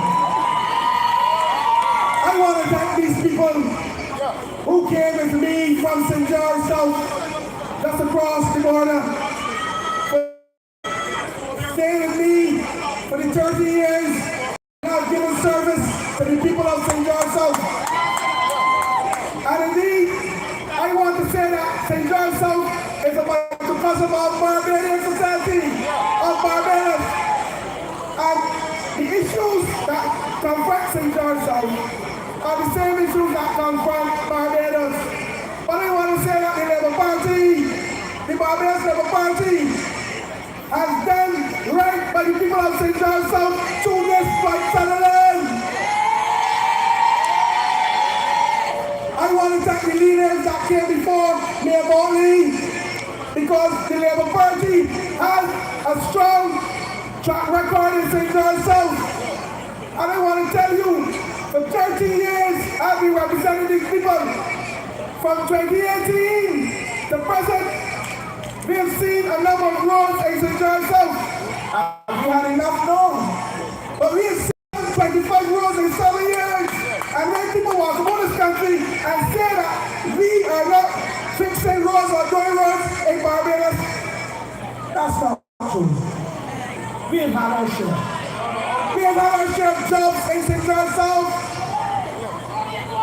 I want to thank these people who came with me from St. George South, just across the border, staying with me for the 30 years, and I've given service to the people of St. George South. And indeed, I want to say that St. George South is about because of our Barbadian society of Barbados. And the issues that confront St. George South are the same issues that confront Barbados. But I want to say that the Labour Party, the Barbados Labour Party, has done right by the people of St. George South to this Dwight Sutherland. I want to thank the leaders that came before Mayor Boltley, because the Labour Party has a strong track record in St. George South. And I want to tell you, for 30 years, I've been representing these people. From 2018 to present, we have seen a number of roads in St. George South. We had enough now. But we have seen 25 roads in 7 years. And when people walk about this country and say that we are not fixing roads or doing roads in Barbados, that's not true. We have had our share. We have had our share of jobs in St. George South.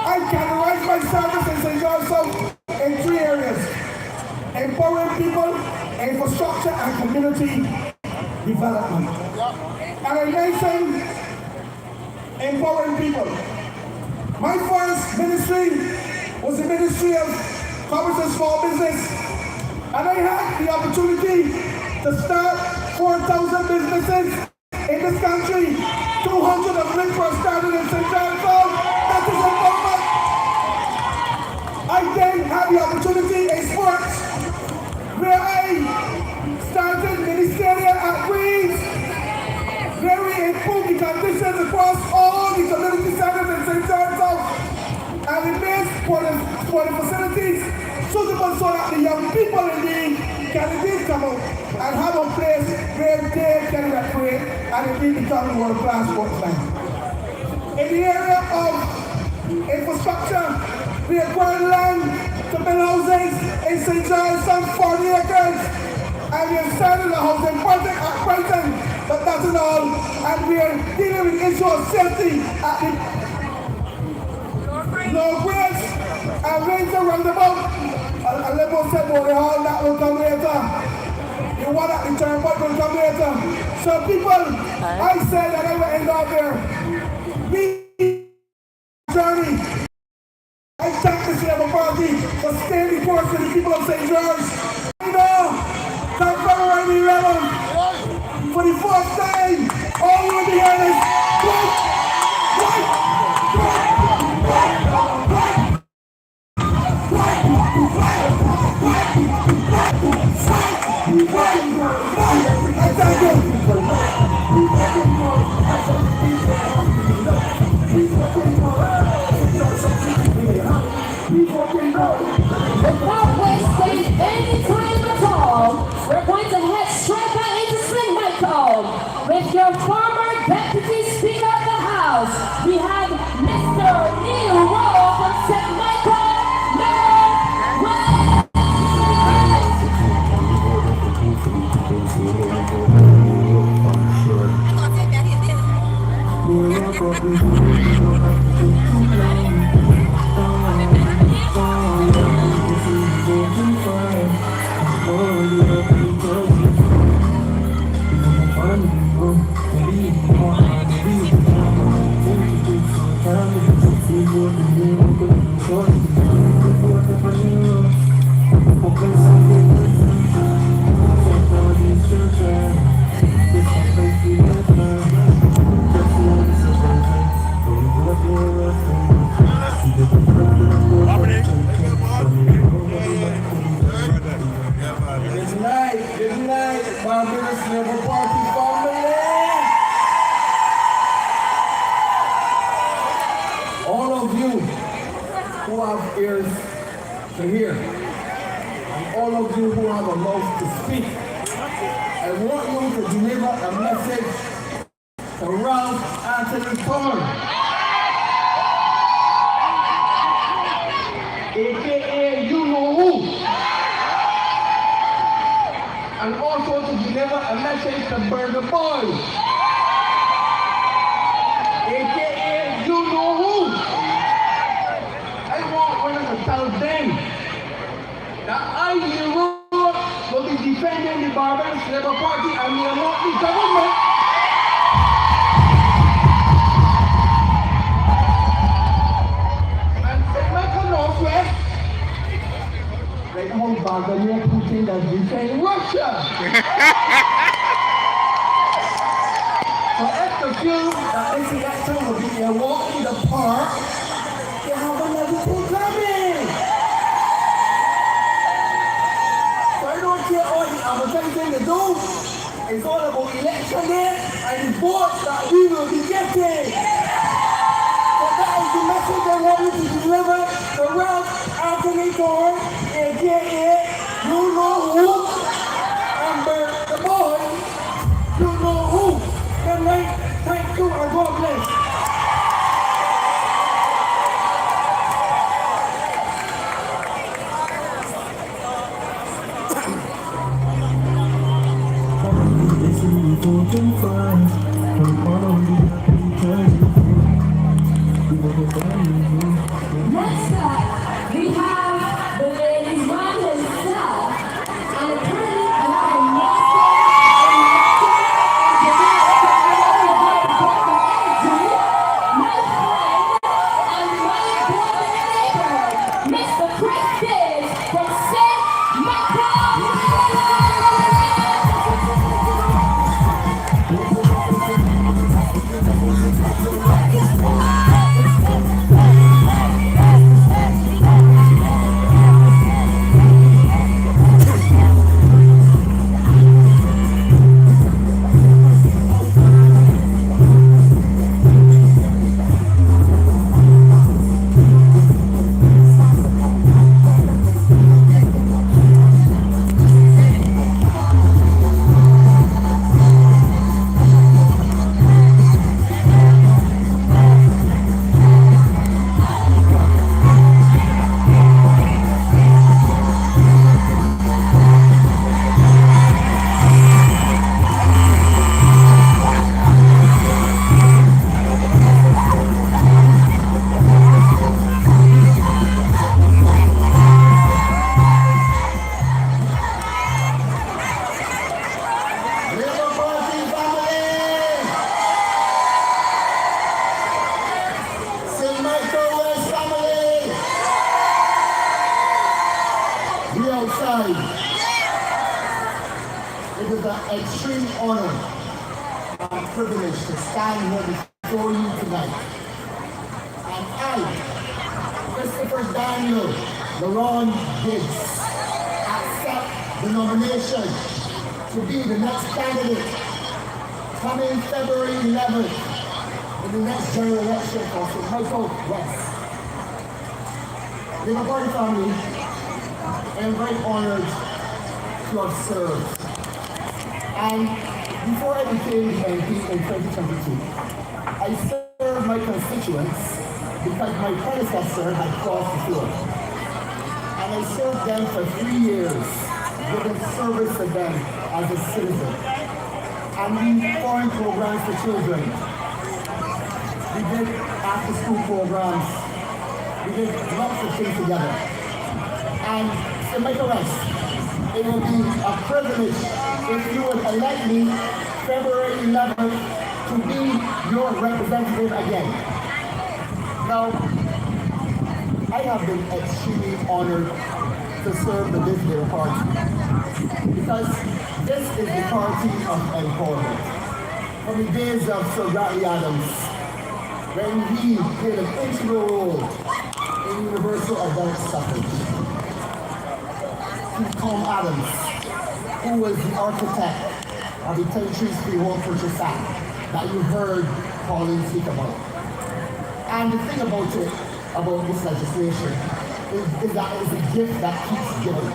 I categorize my service in St. George South in 3 areas: empowering people, infrastructure, and community development. And I mentioned empowering people. My first ministry was the Ministry of Commerce and Small Business, and I had the opportunity to start 4,000 businesses in this country. 200 of which were started in St. John's South. That is empowerment. I then had the opportunity in sports, where I started ministerial at Queens, where we improved the conditions across all the community centers in St. John's South, and we made for the facilities suitable so that the young people indeed can indeed come out and have a place where they can recreate and indeed become world-class sportsmen. In the area of infrastructure, we acquired land to build houses in St. John's, some 40 acres, and we have started a housing project at Brighton. But all, and we're dealing with issue of safety at the Northwest and raise the roundabout. And let us say about the hall that will come later. The one at the turnpike will come later. So people, I said that I will end up there. Me journey. I thank the Labour Party for staying the course with the people of St. George. You know, come February 11th, for the first time, all you will be hearing is fight, fight, fight, fight, fight, I thank you. Without wasting any time at all, we're going to head straight back into St. Michael with your former Deputy Speaker of the House. We have Mr. Neil Rowe from St. Michael, Northwest. Good night, Barbados Labour Party family. All of you who have ears to hear, and all of you who have a mouth to speak, I want you to deliver a message to Ralph Anthony Thorne, aka you know who. And also to deliver a message to Burger Boy, aka you know who. I want one to tell them that I will be defending the Barbados Labour Party and will not the government. And St. Michael Northwest, like how Vladimir Putin does defend Russia. So if the feel that this election will be a walk in the park, they have another thing coming. So I don't care all the advertising they do. It's all about election day and the votes that we will be getting. So that is the message I want you to deliver to Ralph Anthony Thorne, aka you know who, and the boy, you know who. Good night, thank you, and God bless. Next up, we have the ladies' man himself, and currently we have a master and lecturer in privilege to stand here before you tonight. And I, Christopher Daniel Laron Gibbs, accept the nomination to be the next candidate coming February 11th in the next general election for St. Michael West. The party family, I am very honored to have served. And before I became MP in 2022, I served my constituents because my predecessor had crossed the floor. And I served them for 3 years, giving service to them as a citizen. And we foreign programs for children. We did after-school programs. We did lots of things together. And St. Michael West, it will be a privilege if you would elect me February 11th to be your representative again. Now, I have been extremely honored to serve the Visitor Party because this is the party of empowerment. From the days of Sir Bradley Adams, when he played an integral role in universal adult suffrage, to Tom Adams, who was the architect of the 10-3 Home Purchase Act that you heard Pauline speak about. And the thing about it, about this legislation, is that it's a gift that keeps giving.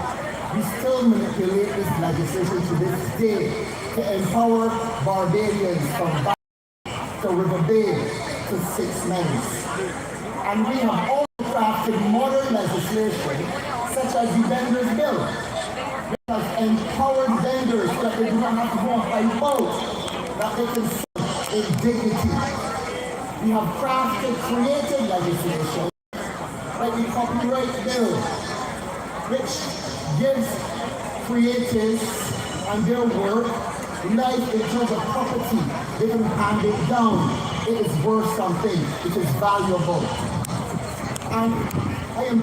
We still manipulate this legislation to this day to empower Barbadians from Bath to River Bay to Six Mens. And we have also crafted modern legislation such as the Vendors Bill, which has empowered vendors so that they do not have to go by boat, that they can serve in dignity. We have crafted creative legislation like the Copyright Bill, which gives creatives and their work life in terms of property. They can hand it down. It is worth something. It is valuable. And I am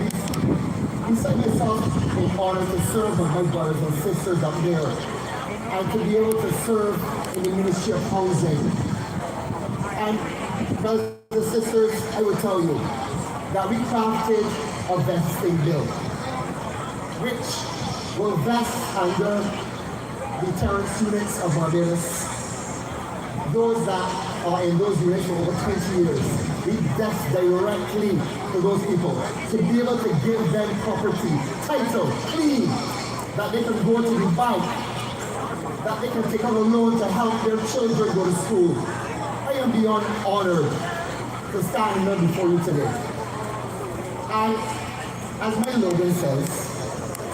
beside myself in honor to serve with my brothers and sisters up there and to be able to serve in the Ministry of Housing. And brothers and sisters, I will tell you that we crafted a vesting bill, which will vest under the terrorist units of Barbados, those that are in those units for over 20 years. We vest directly to those people to be able to give them property, title, clean, that they can go to the bank, that they can take out a loan to help their children go to school. I am beyond honored to stand here before you today. And as my slogan says,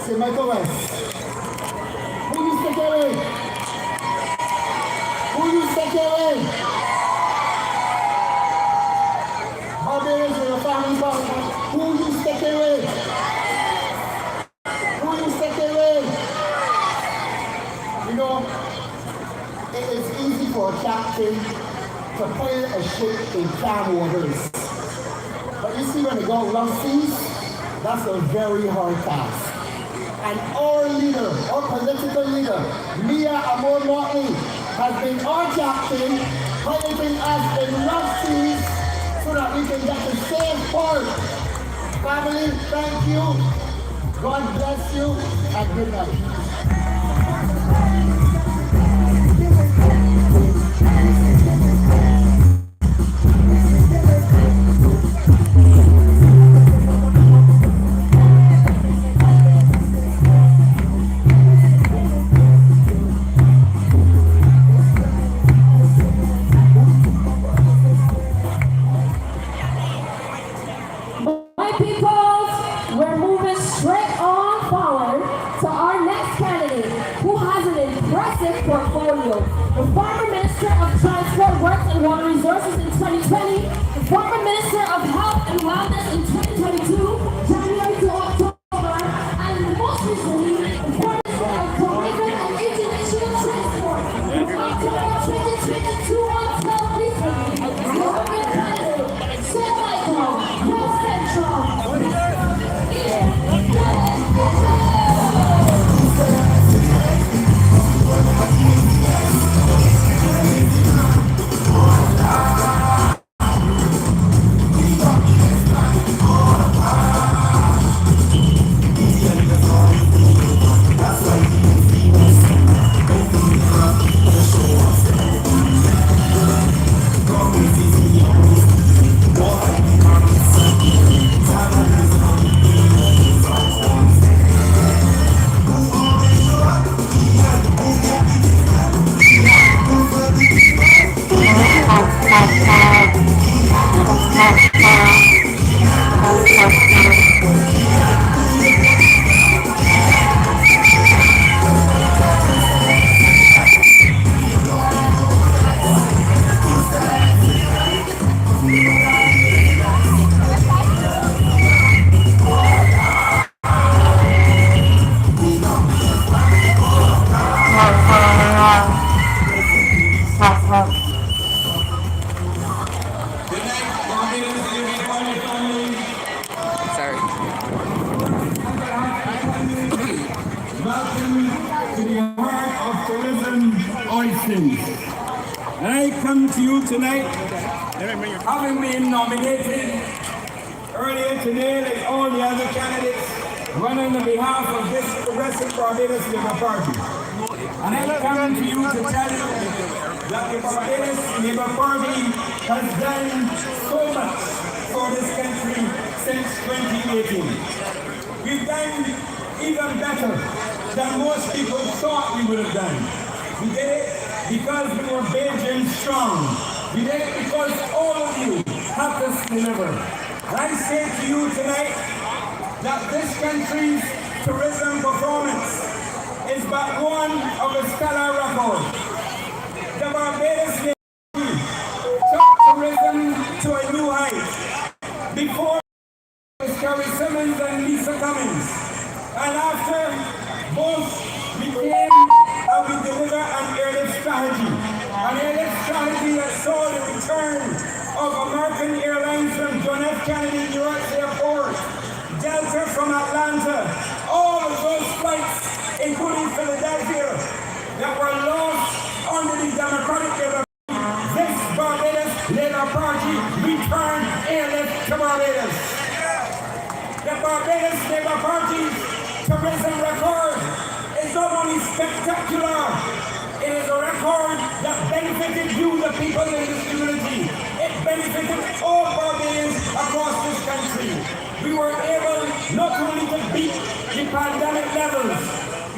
St. Michael West, who you stick it in? Who you stick it in? Barbarians in your family, who you stick it in? Who you stick it in? You know, it is easy for a captain to play a ship in calm waters. But you see, when they go rough seas, that's a very hard task. And our leader, our political leader, Mia Amor Motley, has been our captain, piloting us in rough seas so that we can get to safe port. Family, thank you. God bless you, and good night. Portfolio. The former Minister of Transport, Works and Water Resources in 2020, the former Minister of Health and Wellness in 2022, January to October, and most recently, the former Minister of Commercial and International Transport from October 2022 until recently. Government candidate, St. Michael, North Central. And I come to you tonight, having been nominated earlier today, like all the other candidates, running on behalf of this Progressive Barbados Labour Party. And I come to you to tell you that the Barbados Labour Party has done so much for this country since 2018. We've done even better than most people thought we would have done. We did it because we were big and strong. We did it because all of you helped us deliver. And I say to you tonight that this country's tourism performance is but one of a stellar record. The Barbados took tourism to a new height. Before it was Kerry Simmons and Lisa Cummings. And after both became we deliver an airlift strategy. An airlift strategy that saw the return of American Airlines from John F. Kennedy Newark Airport, Delta from Atlanta, all of those flights, including Philadelphia, that were lost under the Democratic Labour Party. This Barbados Labour Party returned airlift to Barbados. The Barbados Labour Party's tourism record is not only spectacular, it is a record that benefited you, the people in this community. It benefited all Barbadians across this country. We were able not only to beat the pandemic levels,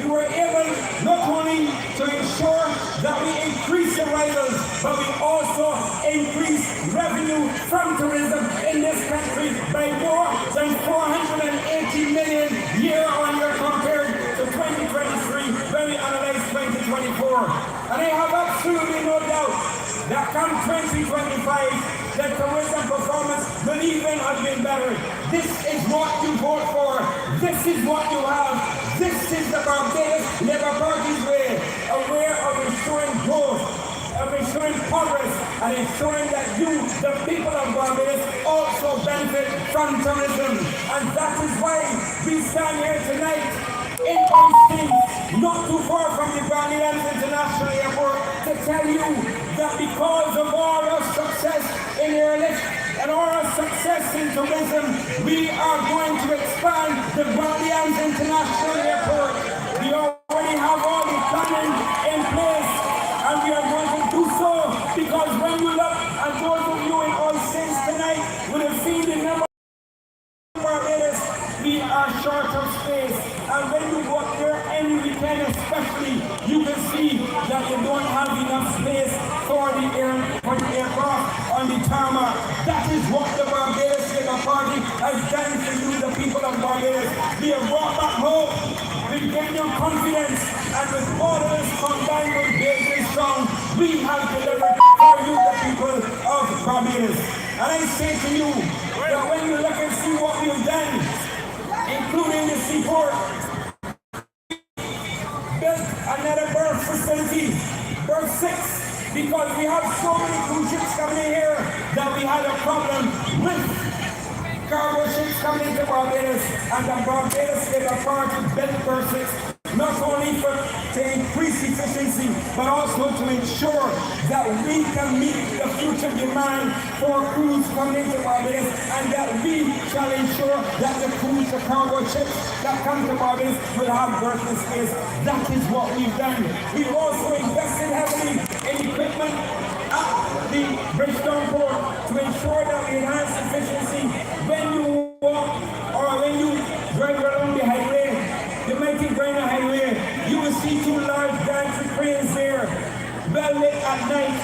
we were able not only to ensure that we increase arrivals, but we also increase revenue from tourism in this country by more than 480 million year-on-year compared to 2023 when we analyze 2024. And I have absolutely no doubt that come 2025, the tourism performance will even have been better. This is what you vote for. This is what you have. This is the Barbados Labour Party's way, a way of ensuring growth, of ensuring progress, and ensuring that you, the people of Barbados, also benefit from tourism. And that is why we stand here tonight in Oistins, not too far from the Barbados International Airport, to tell you that because of all our success in airlift and all our success in tourism, we are going to expand the Barbados International Airport. We already have all the planning in place, and we are going to do so because when you look at those of you in Oistins tonight, would have seen the number of Barbados, we are short of space. And when you go up there any weekend especially, you can see that you don't have enough space for the aircraft on the tarmac. That is what the Barbados Labour Party has done for you, the people of Barbados. We have brought back hope, we've given you confidence, and with all of this combined with Beijing Strong, we have delivered for you, the people of Barbados. And I say to you that when you look and see what we've done, including the seaport, built another berth facility, berth 6, because we have so many cruise ships coming in here that we had a problem with cargo ships coming into Barbados, and the Barbados Labour Party built berth 6 not only to increase efficiency, but also to ensure that we can meet the future demand for cruise coming into Barbados, and that we shall ensure that the cruise, the cargo ships that come to Barbados will have berthing space. That is what we've done. We've also invested heavily in equipment at the Bridgetown Port to ensure that we enhance efficiency when you walk or when you drive along the highway. The mighty Grinder Highway, you will see 2 large gantry cranes there, well lit at night.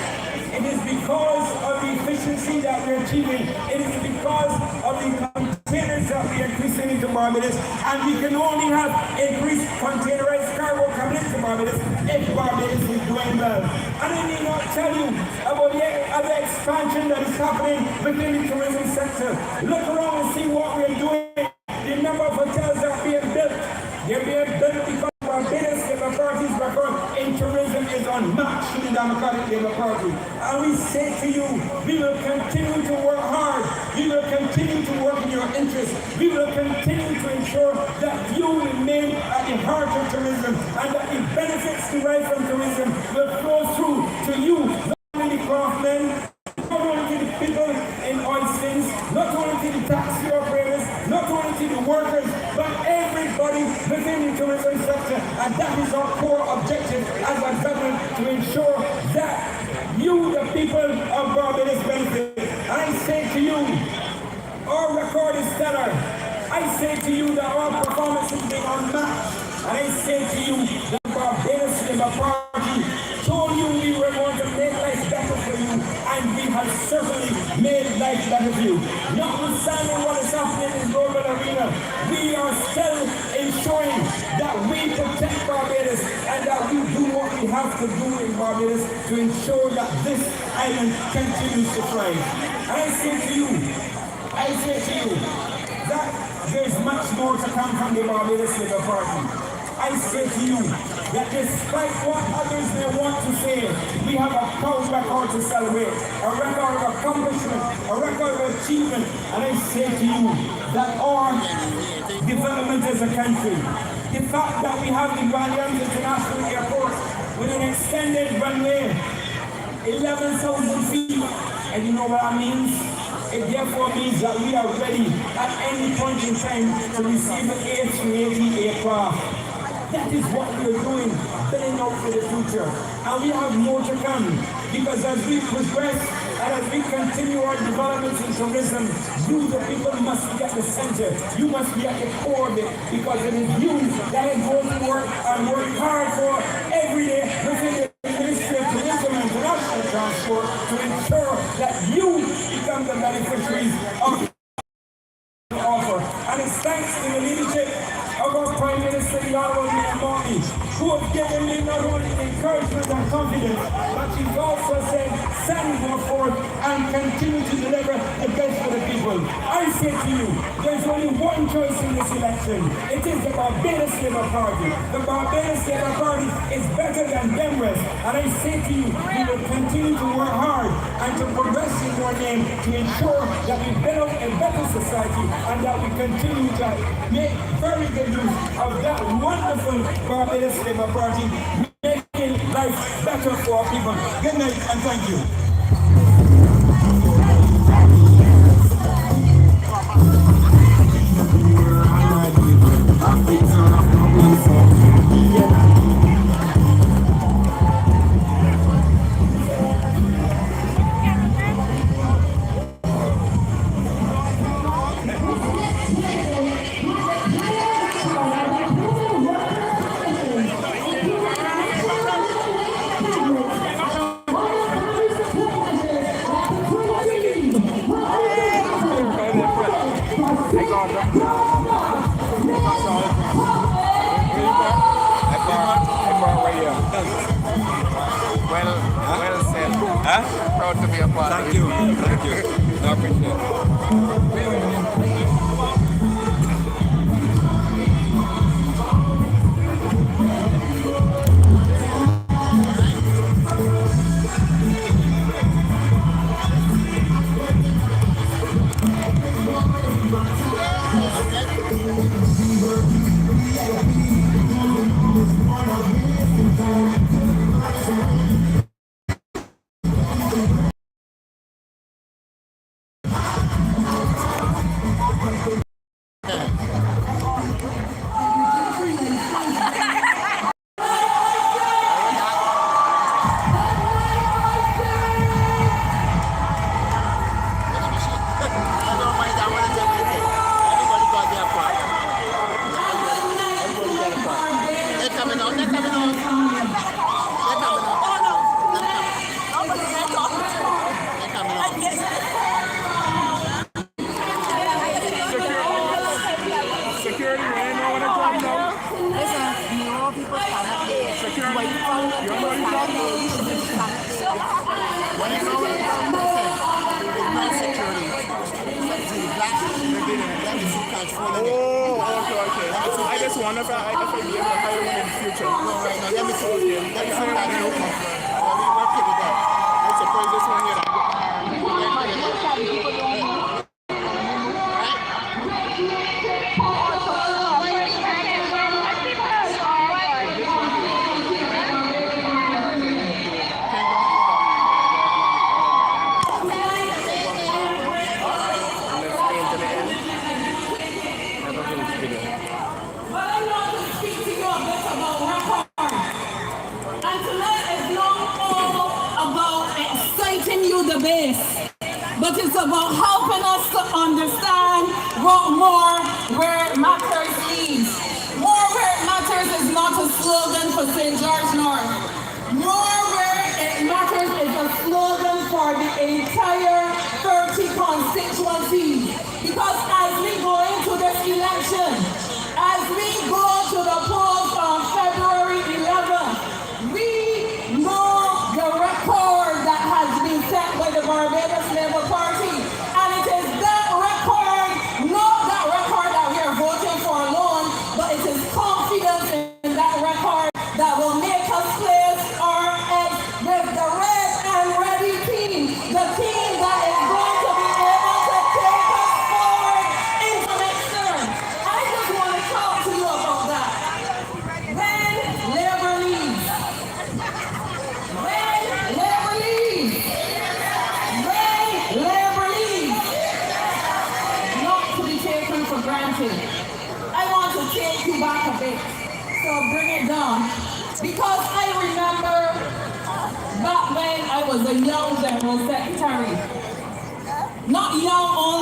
It is because of the efficiency that we're achieving. It is because of the containers that we are increasing into Barbados, and we can only have increased containerized cargo coming into Barbados if Barbados is doing well. And I need not tell you about the other expansion that is happening within the tourism sector. Look around and see what we're doing. The number of hotels that are being built. They're being built because Barbados Labour Party's record in tourism is unmatched to the Democratic Labour Party. And we say to you, we will continue to work hard. We will continue to work in your interest. We will continue to ensure that you remain at the heart of tourism, and that the benefits derived from tourism will flow through to you, not only And that is our core objective as a government, to ensure that you, the people of Barbados, benefit. And I say to you, our record is stellar. I say to you that our performance is being unmatched. And I say to you that Barbados Labour Party told you we were going to make life better for you, and we have certainly made life better for you. Notwithstanding what is happening in the global arena, we are still ensuring that we protect Barbados and that we do what we have to do in Barbados to ensure that this island continues to thrive. And I say to you that there's much more to come from the Barbados Labour Party. I say to you that despite what others may want to say, we have a proud record to celebrate, a record of accomplishment, a record of achievement. And I say to you that our development as a country, the fact that we have the Barbados International Airport with an extended runway, 11,000 feet, and you know what that means? It therefore means that we are ready at any point in time to receive the A380 aircraft. That is what we are doing, setting out for the future. And we have more to come, because as we progress and as we continue our developments in tourism, you, the people, must be at the center. You must be at the core of it, because it is you that is going to work and work hard for every day within the Ministry of Tourism and International Transport to ensure that you become the beneficiaries of the offer. And it's thanks to the leadership of our Prime Minister, the Honourable Mary, who have given me not only encouragement and confidence, but she's also said, stand forward and continue to deliver the best for the people. I say to you, there's only one choice in this election. It is the Barbados Labour Party. The Barbados Labour Party is better than Demrest. And I say to you, we will continue to work hard and to progress in your name to ensure that we build a better society and that we continue to make very good use of that wonderful Barbados Labour Party, making life better for our people. Good night and thank you. Well said. Huh? Proud to be a part of it. Thank you. I appreciate it. I just wonder if I'll be able to hire one in the future. Let me talk to you. Let me see what I can do. We work with that. I suppose this one here. Well, I want to speak to you a bit about to this, but it's about helping us to understand what more where it matters means. More where it matters is not a slogan for St. George North. More where it matters is a slogan for the entire 30 constituencies. Because as we go into this election, as we go to the polls on February 11th, we know the record that has been set by the Barbados Labour Party. And it is that record, not that record that we are voting for alone, but it is confidence in that record that will make us place our eggs with the red and ready team, the team that is going to be able to take us forward into next term. I just want to talk to you about that. When Labour leaves, not to be taken for granted. I want to take you back a bit, so bring it down. Because I remember back when I was a young general secretary, not young only